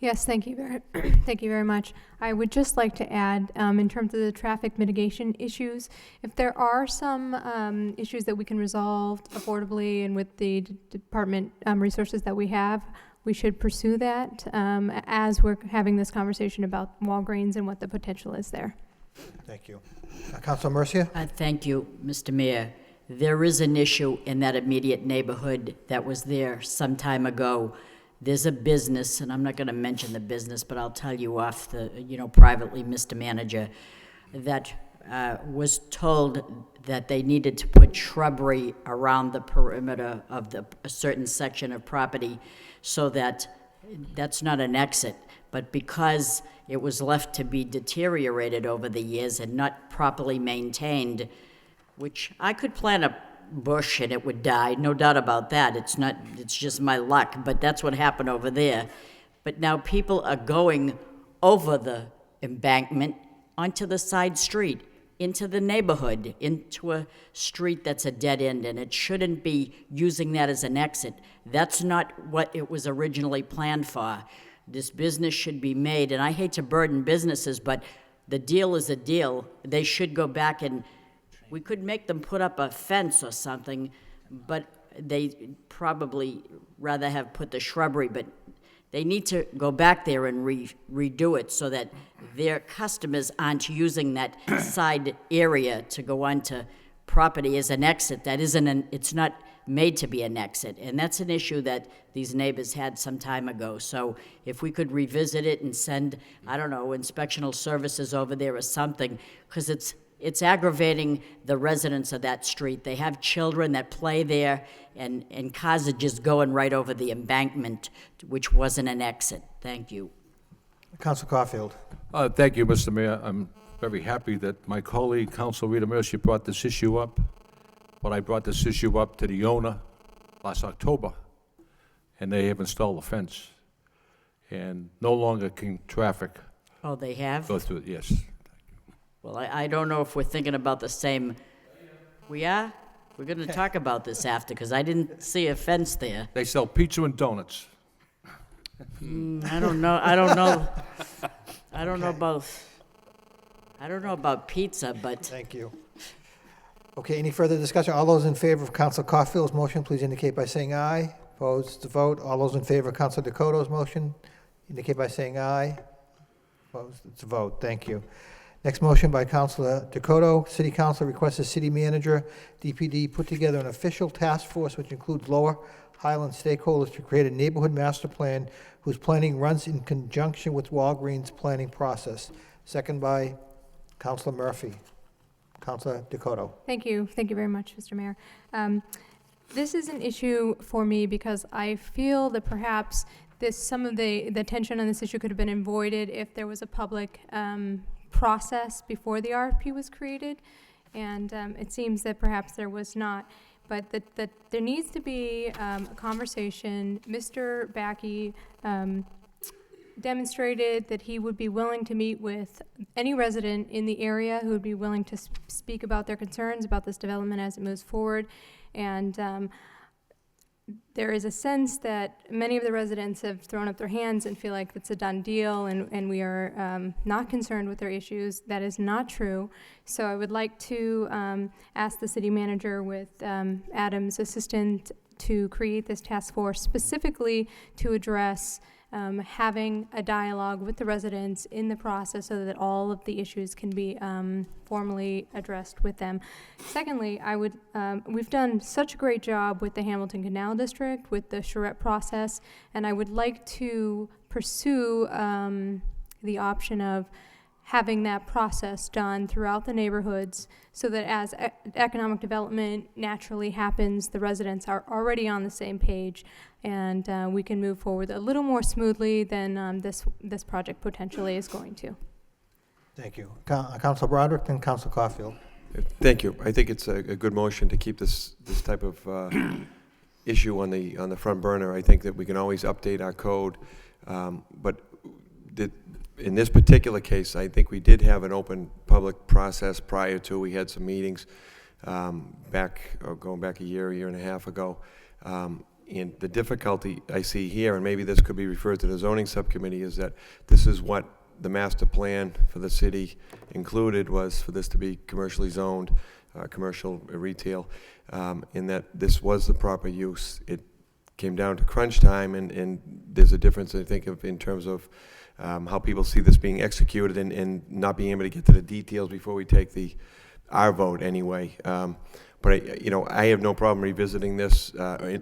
Yes, thank you thank you very much. I would just like to add, in terms of the traffic mitigation issues, if there are some issues that we can resolve affordably and with the department resources that we have, we should pursue that as we're having this conversation about Walgreens and what the potential is there. Thank you. Councilor Mercia? Thank you, Mr. Mayor. There is an issue in that immediate neighborhood that was there some time ago. There's a business, and I'm not going to mention the business, but I'll tell you off the, privately, Mr. Manager, that was told that they needed to put shrubbery around the perimeter of a certain section of property so that that's not an exit. But because it was left to be deteriorated over the years and not properly maintained, which I could plant a bush and it would die, no doubt about that. It's just my luck, but that's what happened over there. But now people are going over the embankment onto the side street, into the neighborhood, into a street that's a dead end, and it shouldn't be using that as an exit. That's not what it was originally planned for. This business should be made, and I hate to burden businesses, but the deal is a deal. They should go back, and we could make them put up a fence or something, but they probably rather have put the shrubbery, but they need to go back there and redo it so that their customers aren't using that side area to go onto property as an exit. That isn't it's not made to be an exit, and that's an issue that these neighbors had some time ago. So if we could revisit it and send, I don't know, inspectional services over there or something, because it's aggravating the residents of that street. They have children that play there, and cars are just going right over the embankment, which wasn't an exit. Thank you. Council Caulfield. Thank you, Mr. Mayor. I'm very happy that my colleague, Council Rita Mercy, brought this issue up. But I brought this issue up to the owner last October, and they have installed a fence. And no longer can traffic Oh, they have? go through it, yes. Well, I don't know if we're thinking about the same. We are? We're going to talk about this after, because I didn't see a fence there. They sell pizza and donuts. I don't know about pizza, but Thank you. Okay, any further discussion? All those in favor of Council Caulfield's motion, please indicate by saying aye. Opposed, to vote. All those in favor of Council Dakota's motion, indicate by saying aye. Opposed, it's a vote. Thank you. Next motion by Councilor Dakota. City Council requests the city manager, DPD, put together an official task force which includes Lower Highland stakeholders to create a neighborhood master plan whose planning runs in conjunction with Walgreens' planning process. Second by Councilor Murphy. Councilor Dakota. Thank you. Thank you very much, Mr. Mayor. This is an issue for me because I feel that perhaps some of the tension on this issue could have been avoided if there was a public process before the RFP was created, and it seems that perhaps there was not. But that there needs to be a conversation. Mr. Backey demonstrated that he would be willing to meet with any resident in the area who would be willing to speak about their concerns about this development as it moves forward. And there is a sense that many of the residents have thrown up their hands and feel like it's a done deal and we are not concerned with their issues. That is not true. So I would like to ask the city manager with Adam's assistant to create this task force specifically to address having a dialogue with the residents in the process so that all of the issues can be formally addressed with them. Secondly, we've done such a great job with the Hamilton Canal District, with the charrette process, and I would like to pursue the option of having that process done throughout the neighborhoods so that as economic development naturally happens, the residents are already on the same page and we can move forward a little more smoothly than this project potentially is going to. Thank you. Council Broderick and Council Caulfield. Thank you. I think it's a good motion to keep this type of issue on the front burner. I think that we can always update our code, but in this particular case, I think we did have an open public process prior to. We had some meetings going back a year and a half ago. And the difficulty I see here, and maybe this could be referred to the zoning subcommittee, is that this is what the master plan for the city included, was for this to be commercially zoned, commercial retail, in that this was the proper use. It came down to crunch time, and there's a difference, I think, in terms of how people see this being executed and not being able to get to the details before we take our vote anyway. But, you know, I have no problem revisiting this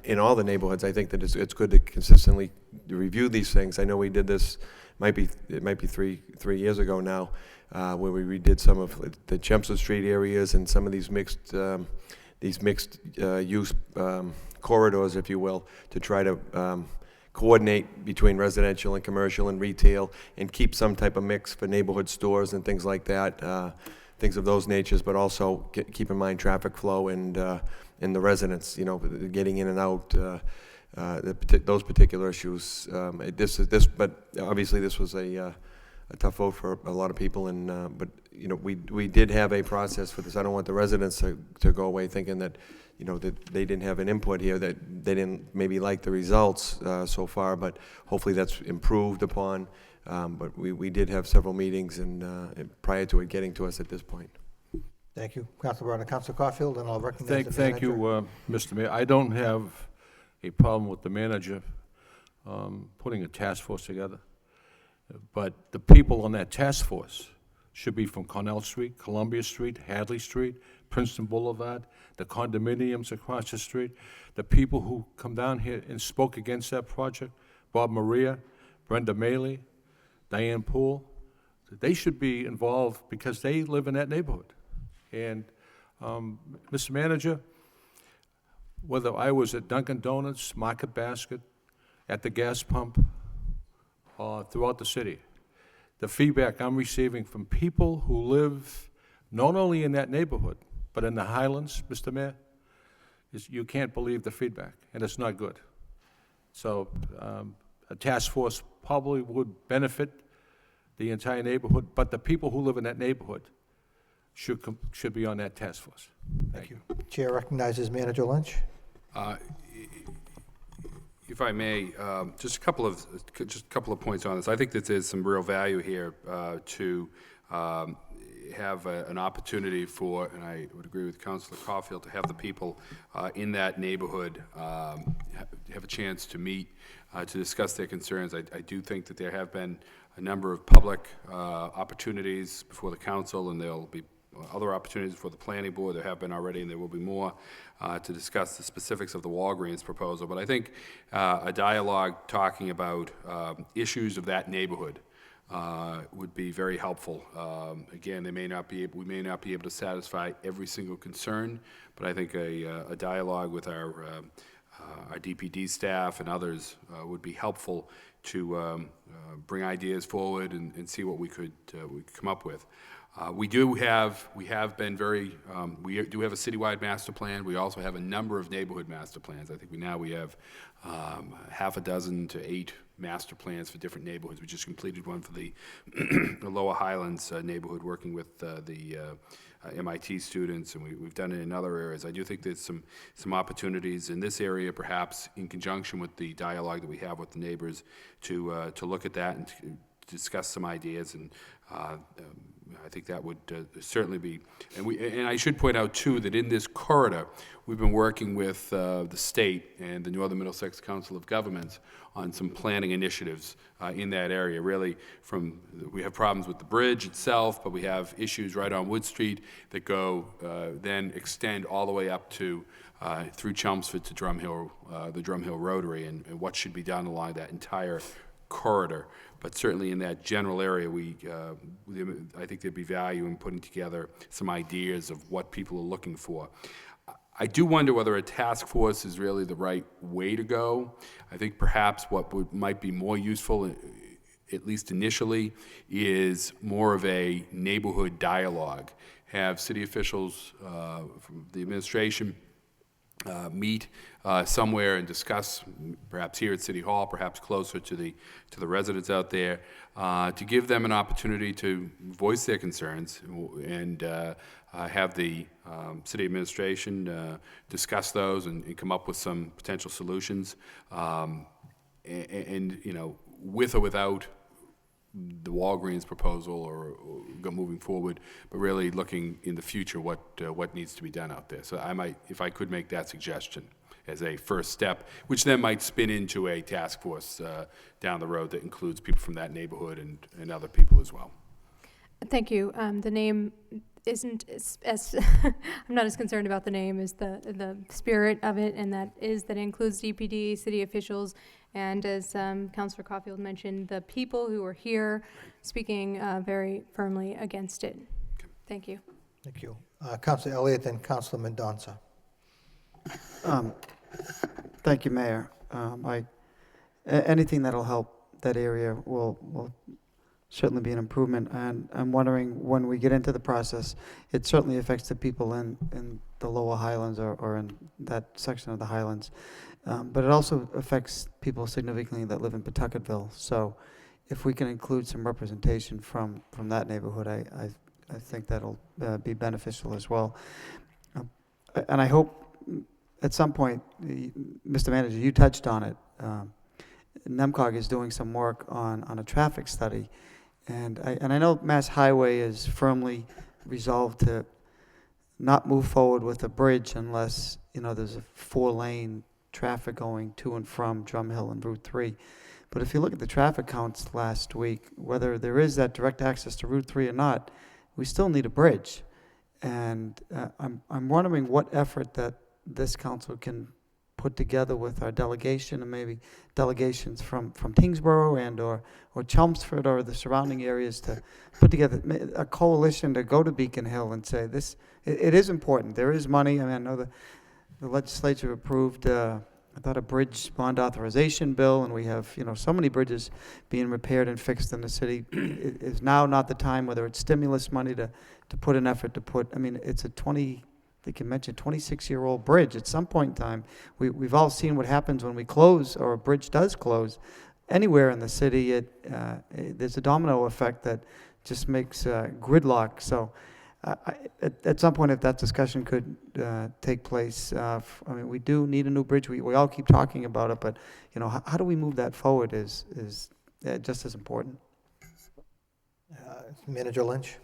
in all the neighborhoods. I think that it's good to consistently review these things. I know we did this, it might be three years ago now, where we redid some of the Chelmsford Street areas and some of these mixed use corridors, if you will, to try to coordinate between residential and commercial and retail and keep some type of mix for neighborhood stores and things like that, things of those natures, but also keep in mind traffic flow and the residents, you know, getting in and out, those particular issues. But obviously this was a tough vote for a lot of people, and but you know, we did have a process for this. I don't want the residents to go away thinking that, you know, that they didn't have an input here, that they didn't maybe like the results so far, but hopefully that's improved upon. But we did have several meetings and prior to it getting to us at this point. Thank you, Councilor Brennan. Councilor Caulfield, and I'll recognize the manager. Thank you, Mr. Mayor. I don't have a problem with the manager putting a task force together, but the people on that task force should be from Cornell Street, Columbia Street, Hadley Street, Princeton Boulevard, the condominiums across the street, the people who come down here and spoke against that project, Bob Maria, Brenda Maley, Diane Poole. They should be involved because they live in that neighborhood. And, Mr. Manager, whether I was at Dunkin' Donuts, Market Basket, at the gas pump, or throughout the city, the feedback I'm receiving from people who live not only in that neighborhood, but in the Highlands, Mr. Mayor, is you can't believe the feedback, and it's not good. So a task force probably would benefit the entire neighborhood, but the people who live in that neighborhood should be on that task force. Thank you. Chair recognizes Manager Lynch. If I may, just a couple of points on this. I think that there's some real value here to have an opportunity for, and I would agree with Councilor Caulfield, to have the people in that neighborhood have a chance to meet, to discuss their concerns. I do think that there have been a number of public opportunities before the council, and there'll be other opportunities for the planning board. There have been already, and there will be more to discuss the specifics of the Walgreens proposal. But I think a dialogue talking about issues of that neighborhood would be very helpful. Again, we may not be able to satisfy every single concern, but I think a dialogue with our DPD staff and others would be helpful to bring ideas forward and see what we could come up with. We do have a citywide master plan. We also have a number of neighborhood master plans. I think we have half a dozen to 8 master plans for different neighborhoods. We just completed one for the Lower Highlands neighborhood, working with the MIT students, and we've done it in other areas. I do think there's some opportunities in this area, perhaps in conjunction with the dialogue that we have with the neighbors, to look at that and to discuss some ideas. And I think that would certainly be, and I should point out too that in this corridor, we've been working with the state and the Northern Middlesex Council of Governments on some planning initiatives in that area. Really, we have problems with the bridge itself, but we have issues right on Wood Street that go then extend all the way up to through Chelmsford to Drum Hill, the Drum Hill Rotary, and what should be done along that entire corridor. But certainly in that general area, I think there'd be value in putting together some ideas of what people are looking for. I do wonder whether a task force is really the right way to go. I think perhaps what might be more useful, at least initially, is more of a neighborhood dialogue. Have city officials from the administration meet somewhere and discuss, perhaps here at City Hall, perhaps closer to the residents out there, to give them an opportunity to voice their concerns and have the city administration discuss those and come up with some potential solutions, and you know, with or without the Walgreens proposal or moving forward, but really looking in the future what needs to be done out there. So I might, if I could make that suggestion as a first step, which then might spin into a task force down the road that includes people from that neighborhood and other people as well. Thank you. The name isn't as I'm not as concerned about the name as the spirit of it, and that includes DPD, city officials, and as Councilor Caulfield mentioned, the people who are here speaking very firmly against it. Thank you. Thank you. Councilor Elliott, then Councilor Mendonça. Thank you, Mayor. Anything that'll help that area will certainly be an improvement. And I'm wondering, when we get into the process, it certainly affects the people in the lower Highlands or in that section of the Highlands. But it also affects people significantly that live in Pawtucketville. So if we can include some representation from that neighborhood, I think that'll be beneficial as well. And I hope at some point, Mr. Manager, you touched on it. NEMCOG is doing some work on a traffic study. And I know Mass Highway is firmly resolved to not move forward with a bridge unless, there's a 4-lane traffic going to and from Drum Hill and Route 3. But if you look at the traffic counts last week, whether there is that direct access to Route 3 or not, we still need a bridge. And I'm wondering what effort that this council can put together with our delegation, and maybe delegations from Tingsboro and or Chelmsford or the surrounding areas, to put together a coalition to go to Beacon Hill and say this. It is important. There is money. I mean, I know the legislature approved I thought a bridge bond authorization bill, and we have so many bridges being repaired and fixed in the city. It is now not the time, whether it's stimulus money, to put an effort to put. I mean, it's a I think you mentioned 26-year-old bridge. At some point in time, we've all seen what happens when we close, or a bridge does close anywhere in the city. There's a domino effect that just makes gridlock. So at some point, if that discussion could take place, I mean, we do need a new bridge. We all keep talking about it, but how do we move that forward is just as important. Manager Lynch.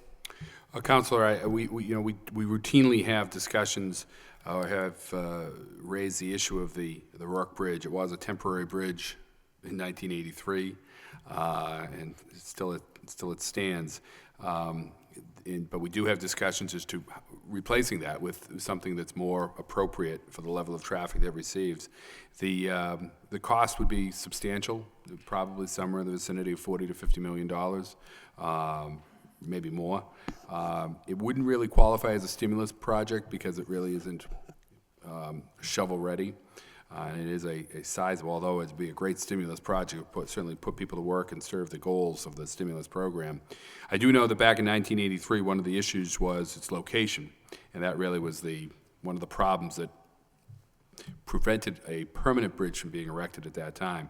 Councilor, we routinely have discussions or have raised the issue of the Rourke Bridge. It was a temporary bridge in 1983, and still it stands. But we do have discussions as to replacing that with something that's more appropriate for the level of traffic that it receives. The cost would be substantial, probably somewhere in the vicinity of $40 to $50 million. Maybe more. It wouldn't really qualify as a stimulus project because it really isn't shovel-ready. And it is a sizable, although it'd be a great stimulus project, certainly put people to work and serve the goals of the stimulus program. I do know that back in 1983, one of the issues was its location, and that really was one of the problems that prevented a permanent bridge from being erected at that time,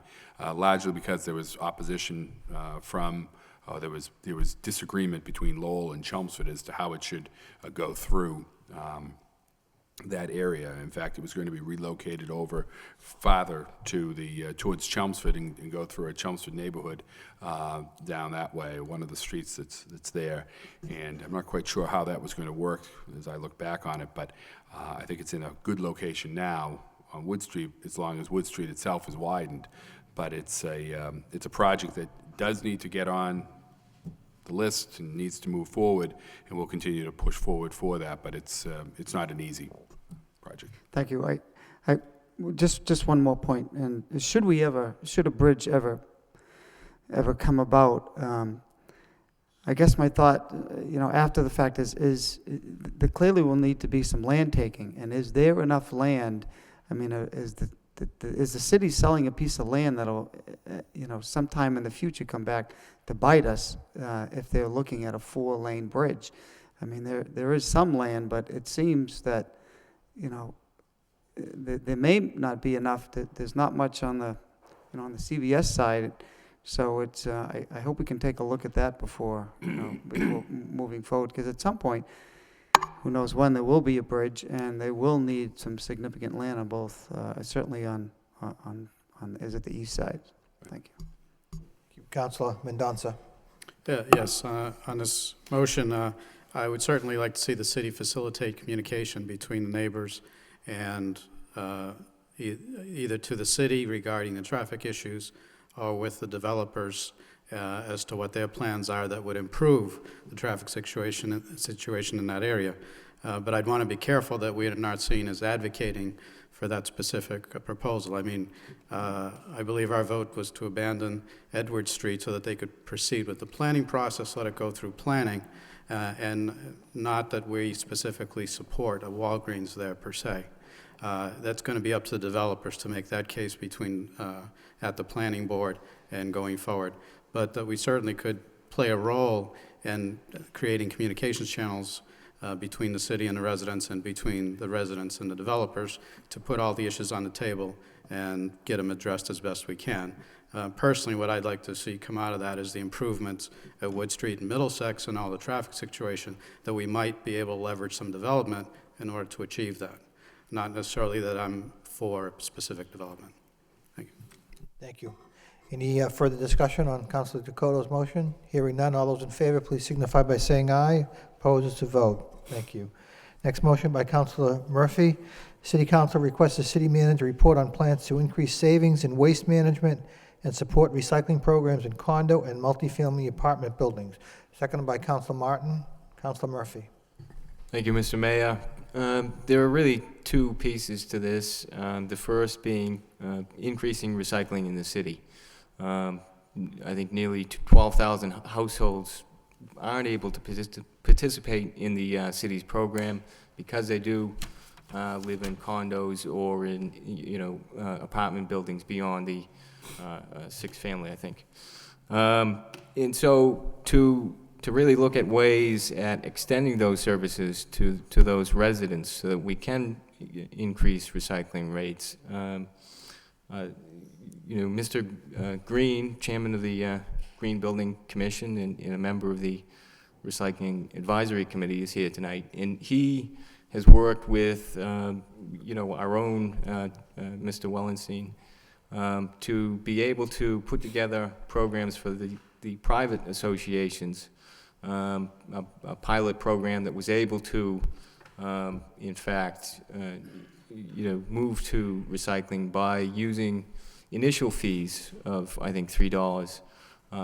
largely because there was opposition there was disagreement between Lowell and Chelmsford as to how it should go through that area. In fact, it was going to be relocated over farther to towards Chelmsford and go through a Chelmsford neighborhood down that way, one of the streets that's there. And I'm not quite sure how that was going to work as I look back on it, but I think it's in a good location now on Wood Street, as long as Wood Street itself is widened. But it's a project that does need to get on the list and needs to move forward, and we'll continue to push forward for that, but it's not an easy project. Thank you. I just one more point. And should a bridge ever come about? I guess my thought, after the fact is there clearly will need to be some land taking, and is there enough land? I mean, is the city selling a piece of land that'll, sometime in the future come back to bite us if they're looking at a 4-lane bridge? I mean, there is some land, but it seems that, there may not be enough. There's not much on the, on the CVS side. So it's, I hope we can take a look at that before moving forward, because at some point, who knows when, there will be a bridge, and they will need some significant land on both, certainly on is it the east side? Thank you. Councilor Mendonça. Yes, on this motion, I would certainly like to see the city facilitate communication between the neighbors and either to the city regarding the traffic issues or with the developers as to what their plans are that would improve the traffic situation in that area. But I'd want to be careful that we are not seen as advocating for that specific proposal. I mean, I believe our vote was to abandon Edward Street so that they could proceed with the planning process, let it go through planning, and not that we specifically support a Walgreens there per se. That's going to be up to the developers to make that case between at the planning board and going forward. But that we certainly could play a role in creating communications channels between the city and the residents and between the residents and the developers to put all the issues on the table and get them addressed as best we can. Personally, what I'd like to see come out of that is the improvements at Wood Street and Middlesex and all the traffic situation, that we might be able to leverage some development in order to achieve that. Not necessarily that I'm for specific development. Thank you. Thank you. Any further discussion on Councilor Dakota's motion? Hearing none, all those in favor, please signify by saying aye. Opposed is to vote. Thank you. Next motion by Councilor Murphy. City Council requests the city manager report on plans to increase savings in waste management and support recycling programs in condo and multifamily apartment buildings. Seconded by Councilor Martin. Councilor Murphy. Thank you, Mr. Mayor. There are really two pieces to this. The first being increasing recycling in the city. I think nearly 12,000 households aren't able to participate in the city's program because they do live in condos or in apartment buildings beyond the six family, I think. And so to really look at ways at extending those services to those residents so that we can increase recycling rates. Mr. Green, chairman of the Green Building Commission and a member of the Recycling Advisory Committee, is here tonight, and he has worked with our own Mr. Wellenstein to be able to put together programs for the private associations, a pilot program that was able to, in fact, move to recycling by using initial fees of, I think, $3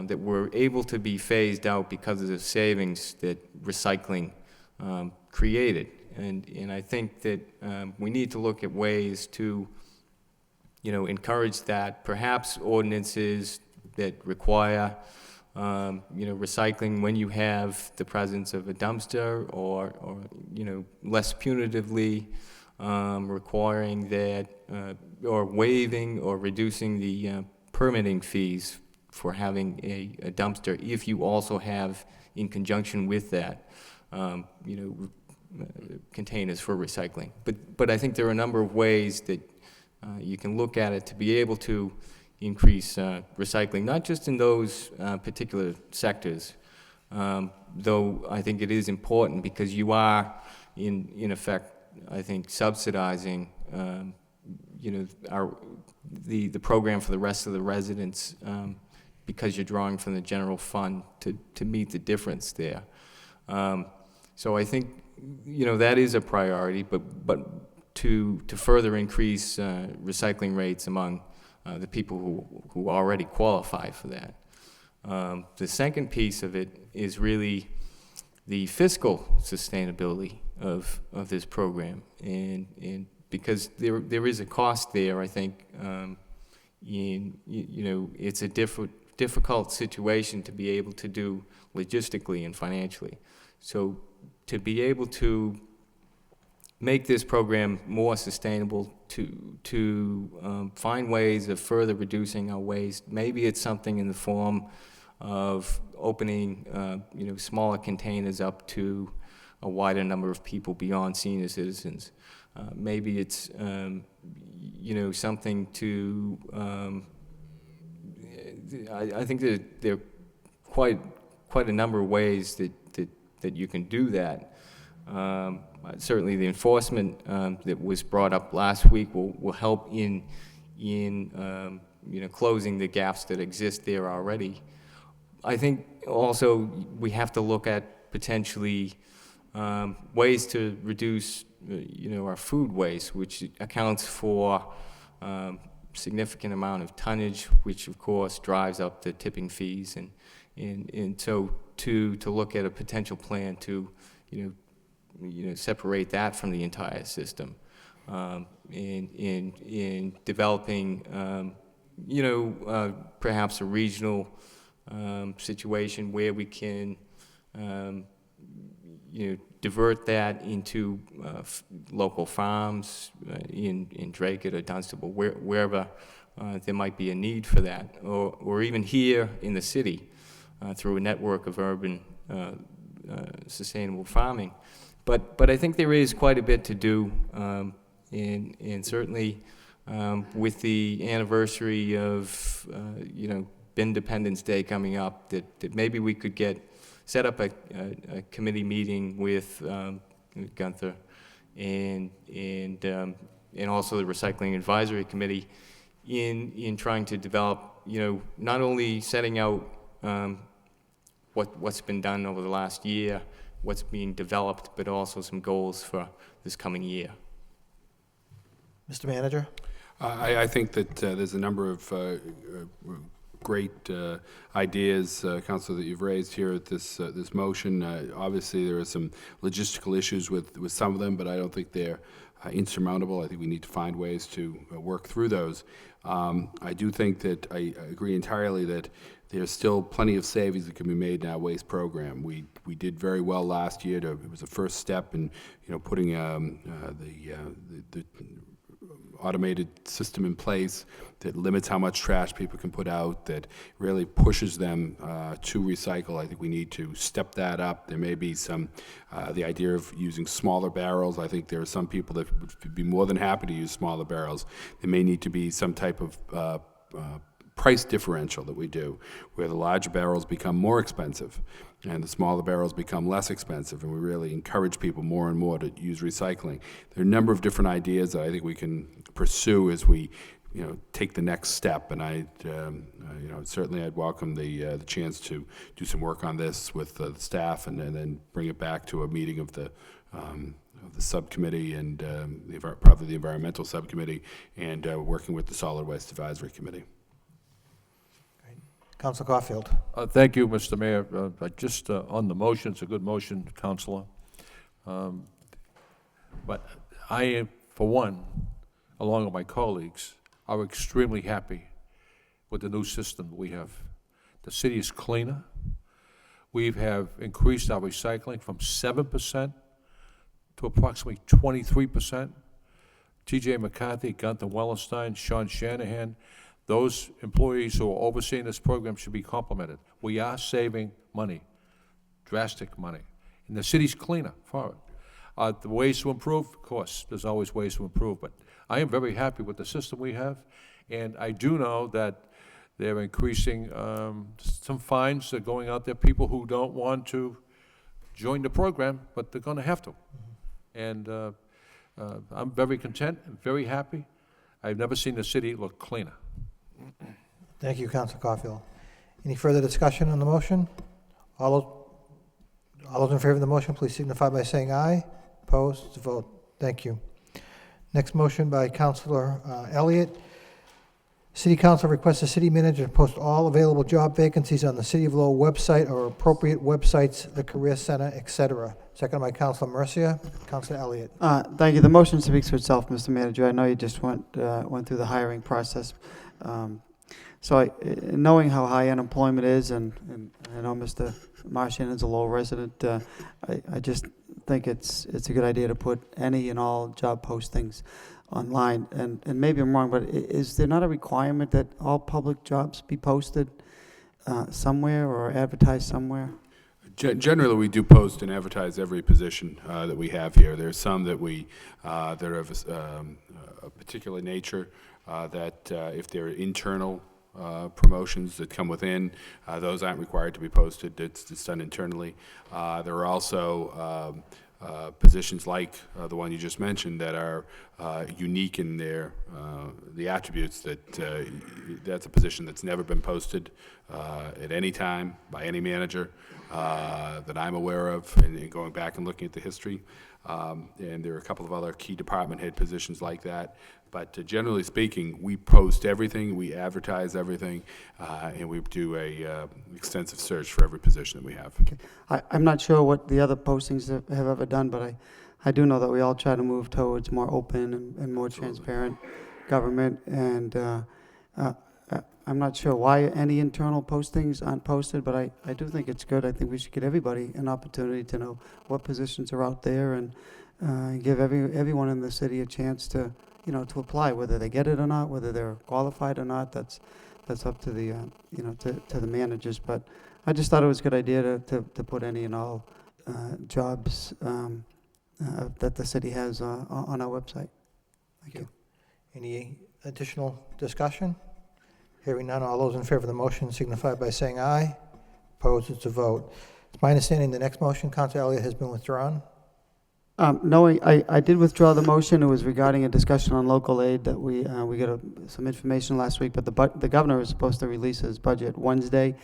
that were able to be phased out because of the savings that recycling created. And I think that we need to look at ways to, encourage that. Perhaps ordinances that require, recycling when you have the presence of a dumpster, or less punitively requiring that, or waiving or reducing the permitting fees for having a dumpster, if you also have, in conjunction with that, containers for recycling. But I think there are a number of ways that you can look at it to be able to increase recycling, not just in those particular sectors, though I think it is important because you are, in effect, I think, subsidizing, the program for the rest of the residents because you're drawing from the general fund to meet the difference there. So I think, that is a priority, but to further increase recycling rates among the people who already qualify for that. The second piece of it is really the fiscal sustainability of this program, and because there is a cost there, I think. It's a difficult situation to be able to do logistically and financially. So to be able to make this program more sustainable, to find ways of further reducing our waste, maybe it's something in the form of opening smaller containers up to a wider number of people beyond senior citizens. Maybe it's something to I think that there are quite a number of ways that you can do that. Certainly the enforcement that was brought up last week will help in closing the gaps that exist there already. I think also we have to look at potentially ways to reduce our food waste, which accounts for significant amount of tonnage, which of course drives up the tipping fees, and so to look at a potential plan to, separate that from the entire system, in developing, perhaps a regional situation where we can, divert that into local farms in Drake or Dunstable, wherever there might be a need for that, or even here in the city through a network of urban sustainable farming. But I think there is quite a bit to do, and certainly with the anniversary of Independence Day coming up, that maybe we could set up a committee meeting with Gunther and also the Recycling Advisory Committee in trying to develop, not only setting out what's been done over the last year, what's being developed, but also some goals for this coming year. Mr. Manager? I think that there's a number of great ideas, Councilor, that you've raised here at this motion. Obviously, there are some logistical issues with some of them, but I don't think they're insurmountable. I think we need to find ways to work through those. I do think that I agree entirely that there's still plenty of savings that can be made in our waste program. We did very well last year. It was a first step in putting the automated system in place that limits how much trash people can put out, that really pushes them to recycle. I think we need to step that up. There may be some, the idea of using smaller barrels. I think there are some people that would be more than happy to use smaller barrels. There may need to be some type of price differential that we do, where the larger barrels become more expensive and the smaller barrels become less expensive, and we really encourage people more and more to use recycling. There are a number of different ideas that I think we can pursue as we take the next step, and certainly I'd welcome the chance to do some work on this with the staff, and then bring it back to a meeting of the subcommittee and probably the environmental subcommittee, and working with the Solid Waste Advisory Committee. Councilor Caulfield. Thank you, Mr. Mayor. Just on the motion, it's a good motion, Councilor. But I, for one, along with my colleagues, are extremely happy with the new system that we have. The city is cleaner. We have increased our recycling from 7% to approximately 23%. T.J. McCarthy, Gunther Wellenstein, Sean Shanahan, those employees who are overseeing this program should be complimented. We are saving money, drastic money, and the city's cleaner for it. The ways to improve, of course, there's always ways to improve, but I am very happy with the system we have, and I do know that they're increasing some fines that are going out there, people who don't want to join the program, but they're going to have to. And I'm very content and very happy. I've never seen the city look cleaner. Thank you, Councilor Caulfield. Any further discussion on the motion? All those in favor of the motion, please signify by saying aye. Opposed? Vote. Thank you. Next motion by Councilor Elliott. City Council requests the city manager to post all available job vacancies on the City of Lowell website or appropriate websites, the Career Center, etc. Second by Councilor Mercia. Councilor Elliott. Thank you. The motion speaks for itself, Mr. Manager. I know you just went through the hiring process. Knowing how high unemployment is, and I know Mr. Martian is a Lowell resident, I just think it's a good idea to put any and all job postings online. And maybe I'm wrong, but is there not a requirement that all public jobs be posted somewhere or advertised somewhere? Generally, we do post and advertise every position that we have here. There's some that we that are of a particular nature that if they're internal promotions that come within, those aren't required to be posted. It's done internally. There are also positions like the one you just mentioned that are unique in the attributes that that's a position that's never been posted at any time by any manager that I'm aware of, and going back and looking at the history. And there are a couple of other key department head positions like that. But generally speaking, we post everything, we advertise everything, and we do a extensive search for every position that we have. I'm not sure what the other postings have ever done, but I do know that we all try to move towards more open and more transparent government, and I'm not sure why any internal postings aren't posted, but I do think it's good. I think we should give everybody an opportunity to know what positions are out there, and give everyone in the city a chance to, to apply, whether they get it or not, whether they're qualified or not. That's up to the, to the managers. But I just thought it was a good idea to put any and all jobs that the city has on our website. Thank you. Any additional discussion? Hearing none, all those in favor of the motion signify by saying aye. Opposed, it's a vote. It's my understanding the next motion, Councilor Elliott, has been withdrawn. No, I did withdraw the motion. It was regarding a discussion on local aid that we got some information last week, but the governor is supposed to release his budget Wednesday,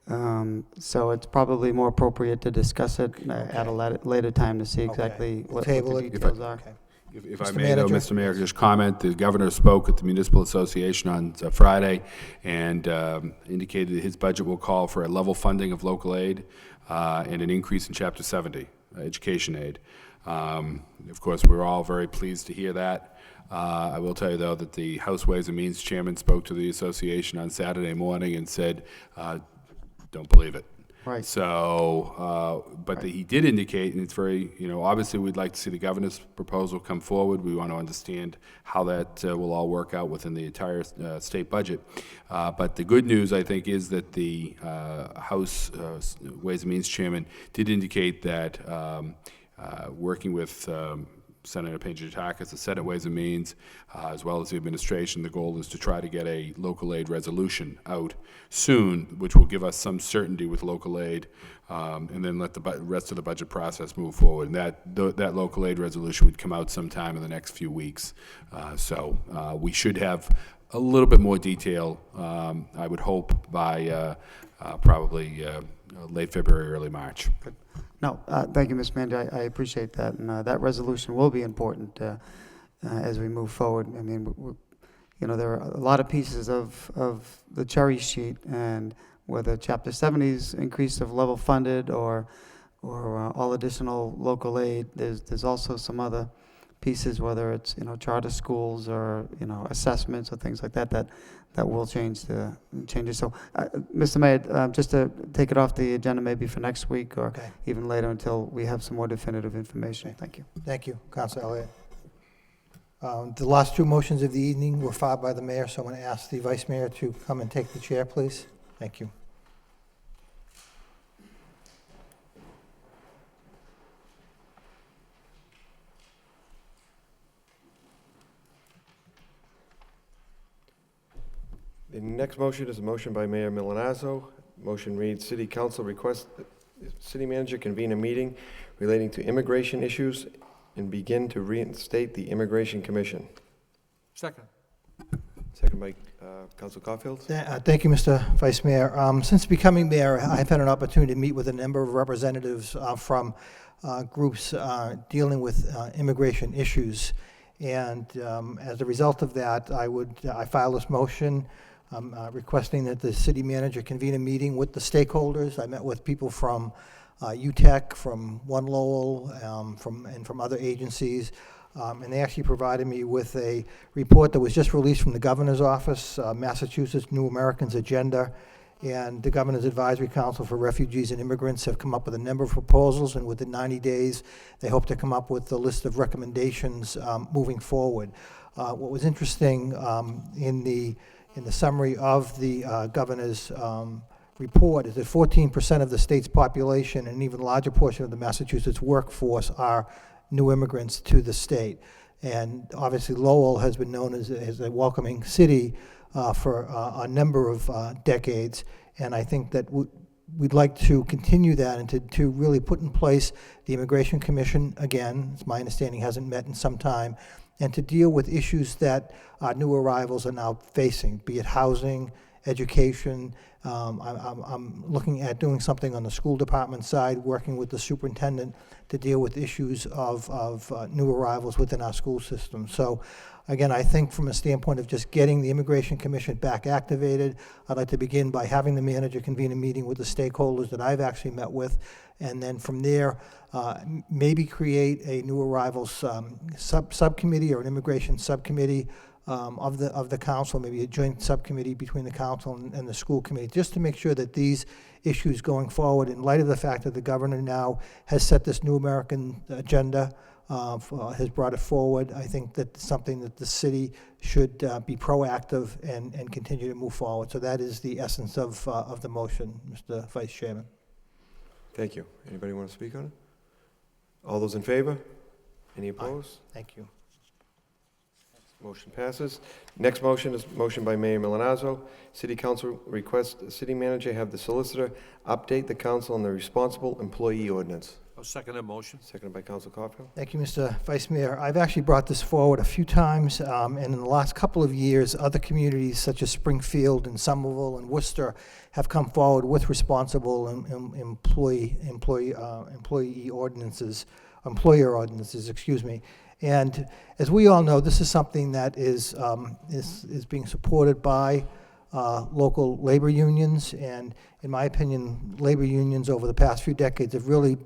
so it's probably more appropriate to discuss it at a later time to see exactly what the details are. Okay. If I Mr. may, though, Manager? Mr. Mayor, just comment, the governor spoke at the Municipal Association on Friday and indicated that his budget will call for a level funding of local aid and an increase in Chapter 70, education aid. Of course, we're all very pleased to hear that. I will tell you, though, that the House Ways and Means Chairman spoke to the association on Saturday morning and said, don't believe it. Right. So, but he did indicate, and it's very, obviously we'd like to see the governor's proposal come forward. We want to understand how that will all work out within the entire state budget. But the good news, I think, is that the House Ways and Means Chairman did indicate that working with Senator Payne-Jatakis, the Senate Ways and Means, as well as the administration, the goal is to try to get a local aid resolution out soon, which will give us some certainty with local aid, and then let the rest of the budget process move forward. And that local aid resolution would come out sometime in the next few weeks. So we should have a little bit more detail, I would hope, by probably late February, early March. Good. No, thank you, Mr. Manager. I appreciate that, and that resolution will be important as we move forward. I mean, there are a lot of pieces of the cherry sheet, and whether Chapter 70's increase of level funded or all additional local aid, there's also some other pieces, whether it's charter schools or assessments or things like that will change it. So, Mr. Mayor, just to take it off the agenda maybe for next week or even later until we have some more definitive information. Thank you. Thank you, Councilor Elliott. The last two motions of the evening were filed by the mayor, so I'm going to ask the vice mayor to come and take the chair, please. Thank you. The next motion is a motion by Mayor Milanazzo. Motion reads, City Council requests that the City Manager convene a meeting relating to immigration issues and begin to reinstate the Immigration Commission. Second. Second by Council Caulfield. Thank you, Mr. Vice Mayor. Since becoming mayor, I've had an opportunity to meet with a number of representatives from groups dealing with immigration issues. And as a result of that, I filed this motion requesting that the city manager convene a meeting with the stakeholders. I met with people from UTEC, from One Lowell, from other agencies, and they actually provided me with a report that was just released from the governor's office, Massachusetts New Americans Agenda, and the Governor's Advisory Council for Refugees and Immigrants have come up with a number of proposals, and within 90 days, they hope to come up with a list of recommendations moving forward. What was interesting in the summary of the governor's report is that 14% of the state's population and an even larger portion of the Massachusetts workforce are new immigrants to the state. And obviously Lowell has been known as a welcoming city for a number of decades, and I think that we'd like to continue that and to really put in place the Immigration Commission again. It's my understanding hasn't met in some time, and to deal with issues that new arrivals are now facing, be it housing, education. I'm looking at doing something on the school department side, working with the superintendent to deal with issues of new arrivals within our school system. So again, I think from a standpoint of just getting the Immigration Commission back activated, I'd like to begin by having the manager convene a meeting with the stakeholders that I've actually met with, and then from there, maybe create a new arrivals subcommittee or an immigration subcommittee of the council, maybe a joint subcommittee between the council and the school committee, just to make sure that these issues going forward, in light of the fact that the governor now has set this new American agenda, has brought it forward, I think that's something that the city should be proactive and continue to move forward. So that is the essence of the motion, Mr. Vice Chairman. Thank you. Anybody want to speak on it? All those in favor? Any opposed? Thank you. Motion passes. Next motion is motion by Mayor Milanazzo. City Council requests the city manager have the solicitor update the council on the responsible employee ordinance. I'll second that motion. Seconded by Council Caulfield. Thank you, Mr. Vice Mayor. I've actually brought this forward a few times, and in the last couple of years, other communities such as Springfield and Somerville and Worcester have come forward with responsible employee ordinances, employer ordinances, excuse me. And as we all know, this is something that is being supported by local labor unions, and in my opinion, labor unions over the past few decades have really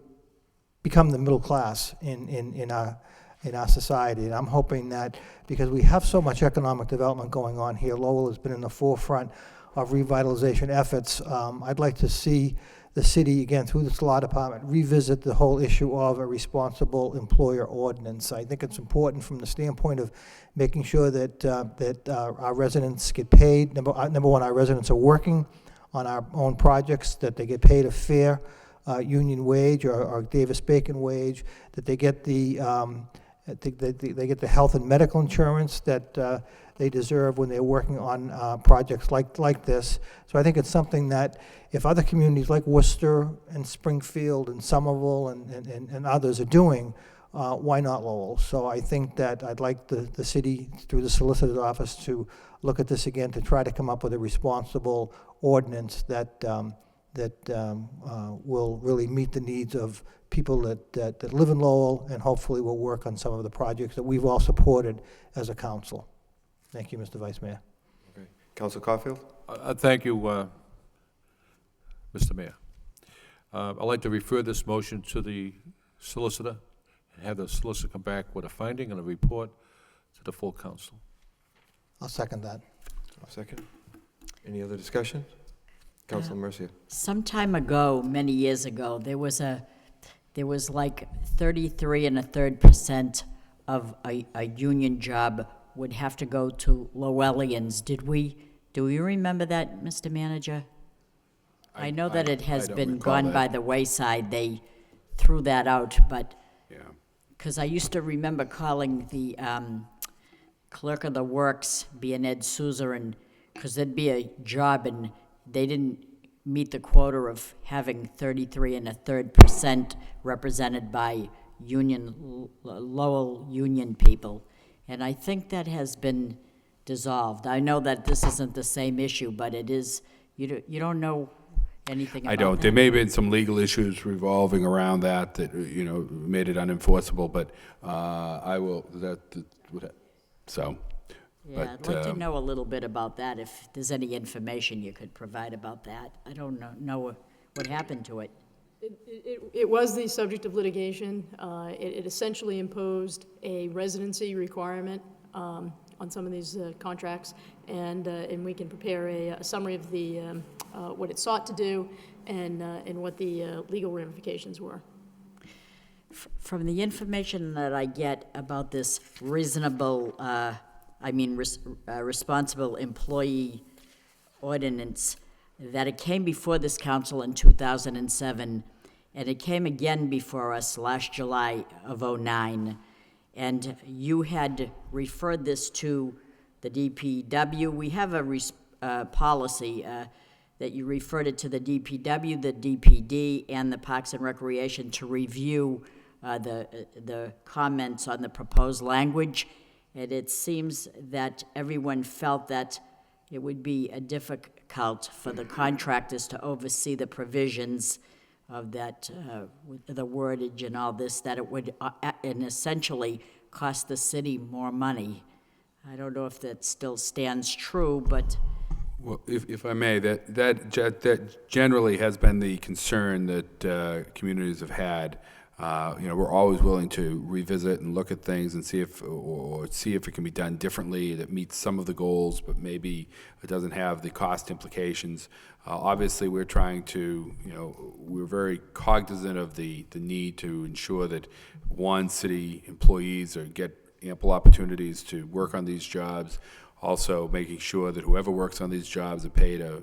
become the middle class in our society. And I'm hoping that because we have so much economic development going on here, Lowell has been in the forefront of revitalization efforts. I'd like to see the city, again, through its law department, revisit the whole issue of a responsible employer ordinance. I think it's important from the standpoint of making sure that our residents get paid. Number one, our residents are working on our own projects, that they get paid a fair union wage or Davis-Bacon wage, that they get the they get the health and medical insurance that they deserve when they're working on projects like this. So I think it's something that if other communities like Worcester and Springfield and Somerville and others are doing, why not Lowell? So I think that I'd like the city, through the solicitor's office, to look at this again to try to come up with a responsible ordinance that will really meet the needs of people that live in Lowell, and hopefully will work on some of the projects that we've all supported as a council. Thank you, Mr. Vice Mayor. Okay. Council Caulfield? Thank you, Mr. Mayor. I'd like to refer this motion to the solicitor and have the solicitor come back with a finding and a report to the full council. I'll second that. I'll second. Any other discussion? Councilor Mercia. Some time ago, many years ago, there was like 33.33% of a union job would have to go to Lowellians. Do you remember that, Mr. Manager? I know that it has don't been recall gone that. by the wayside. They threw that out, but, Yeah. because I used to remember calling the clerk of the works, being Ed Souza, and, because there'd be a job and they didn't meet the quota of having 33.33% represented by Lowell union people. And I think that has been dissolved. I know that this isn't the same issue, but it is, you don't know anything about I don't. that? There may have been some legal issues revolving around that made it unenforceable, but I will, so. Yeah, I'd like to know a little bit about that, if there's any information you could provide about that. I don't know what happened to it. It was the subject of litigation. It essentially imposed a residency requirement on some of these contracts, and we can prepare a summary of the what it sought to do and what the legal ramifications were. From the information that I get about this reasonable, responsible employee ordinance, that it came before this council in 2007, and it came again before us last July of '09. And you had referred this to the DPW. We have a policy that you referred it to the DPW, the DPD, and the Parks and Recreation to review the comments on the proposed language. and it seems that everyone felt that it would be difficult for the contractors to oversee the provisions of that, with the wordage and all this, that it would, and essentially cost the city more money. I don't know if that still stands true, but Well, if I may, that generally has been the concern that communities have had. We're always willing to revisit and look at things and see if it can be done differently that meets some of the goals, but maybe it doesn't have the cost implications. Obviously, we're trying to, we're very cognizant of the need to ensure that, one, city employees get ample opportunities to work on these jobs. Also, making sure that whoever works on these jobs are paid a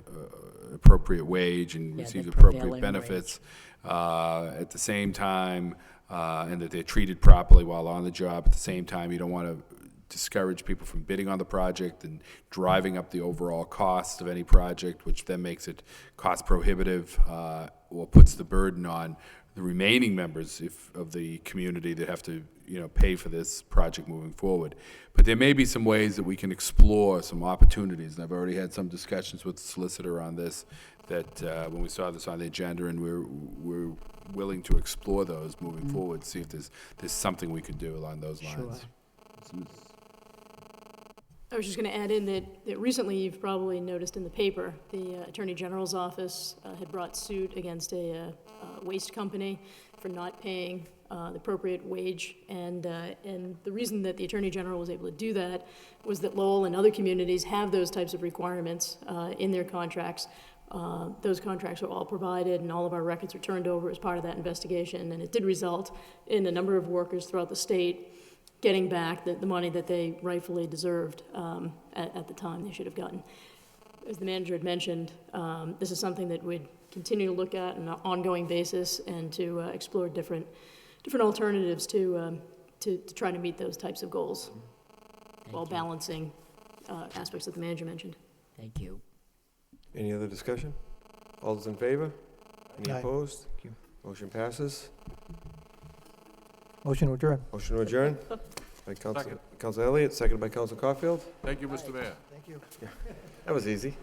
appropriate wage and Yeah, receives the appropriate prevailing benefits at the same time, and that they're treated properly while on the job. At the same time, you don't want to discourage people from bidding on the project and driving up the overall cost of any project, which then makes it cost prohibitive or puts the burden on the remaining members of the community that have to pay for this project moving forward. But there may be some ways that we can explore some opportunities, and I've already had some discussions with the solicitor on this, that when we saw this on the agenda, and we're willing to explore those moving forward, see if there's something we could do along those lines. I was just going to add in that recently, you've probably noticed in the paper, the Attorney General's office had brought suit against a waste company for not paying the appropriate wage. And the reason that the Attorney General was able to do that was that Lowell and other communities have those types of requirements in their contracts. Those contracts are all provided, and all of our records are turned over as part of that investigation. And it did result in a number of workers throughout the state getting back the money that they rightfully deserved at the time they should have gotten. As the manager had mentioned, this is something that we'd continue to look at on an ongoing basis and to explore different alternatives to try to meet those types of goals while balancing aspects that the manager mentioned. thank you. Any other discussion? All those in favor? Any Aye. opposed? Thank you. Motion passes. Motion to adjourn. Motion to adjourn by Council Elliott, seconded by Council Caulfield. Thank you, Mr. Mayor. Thank you. That was easy.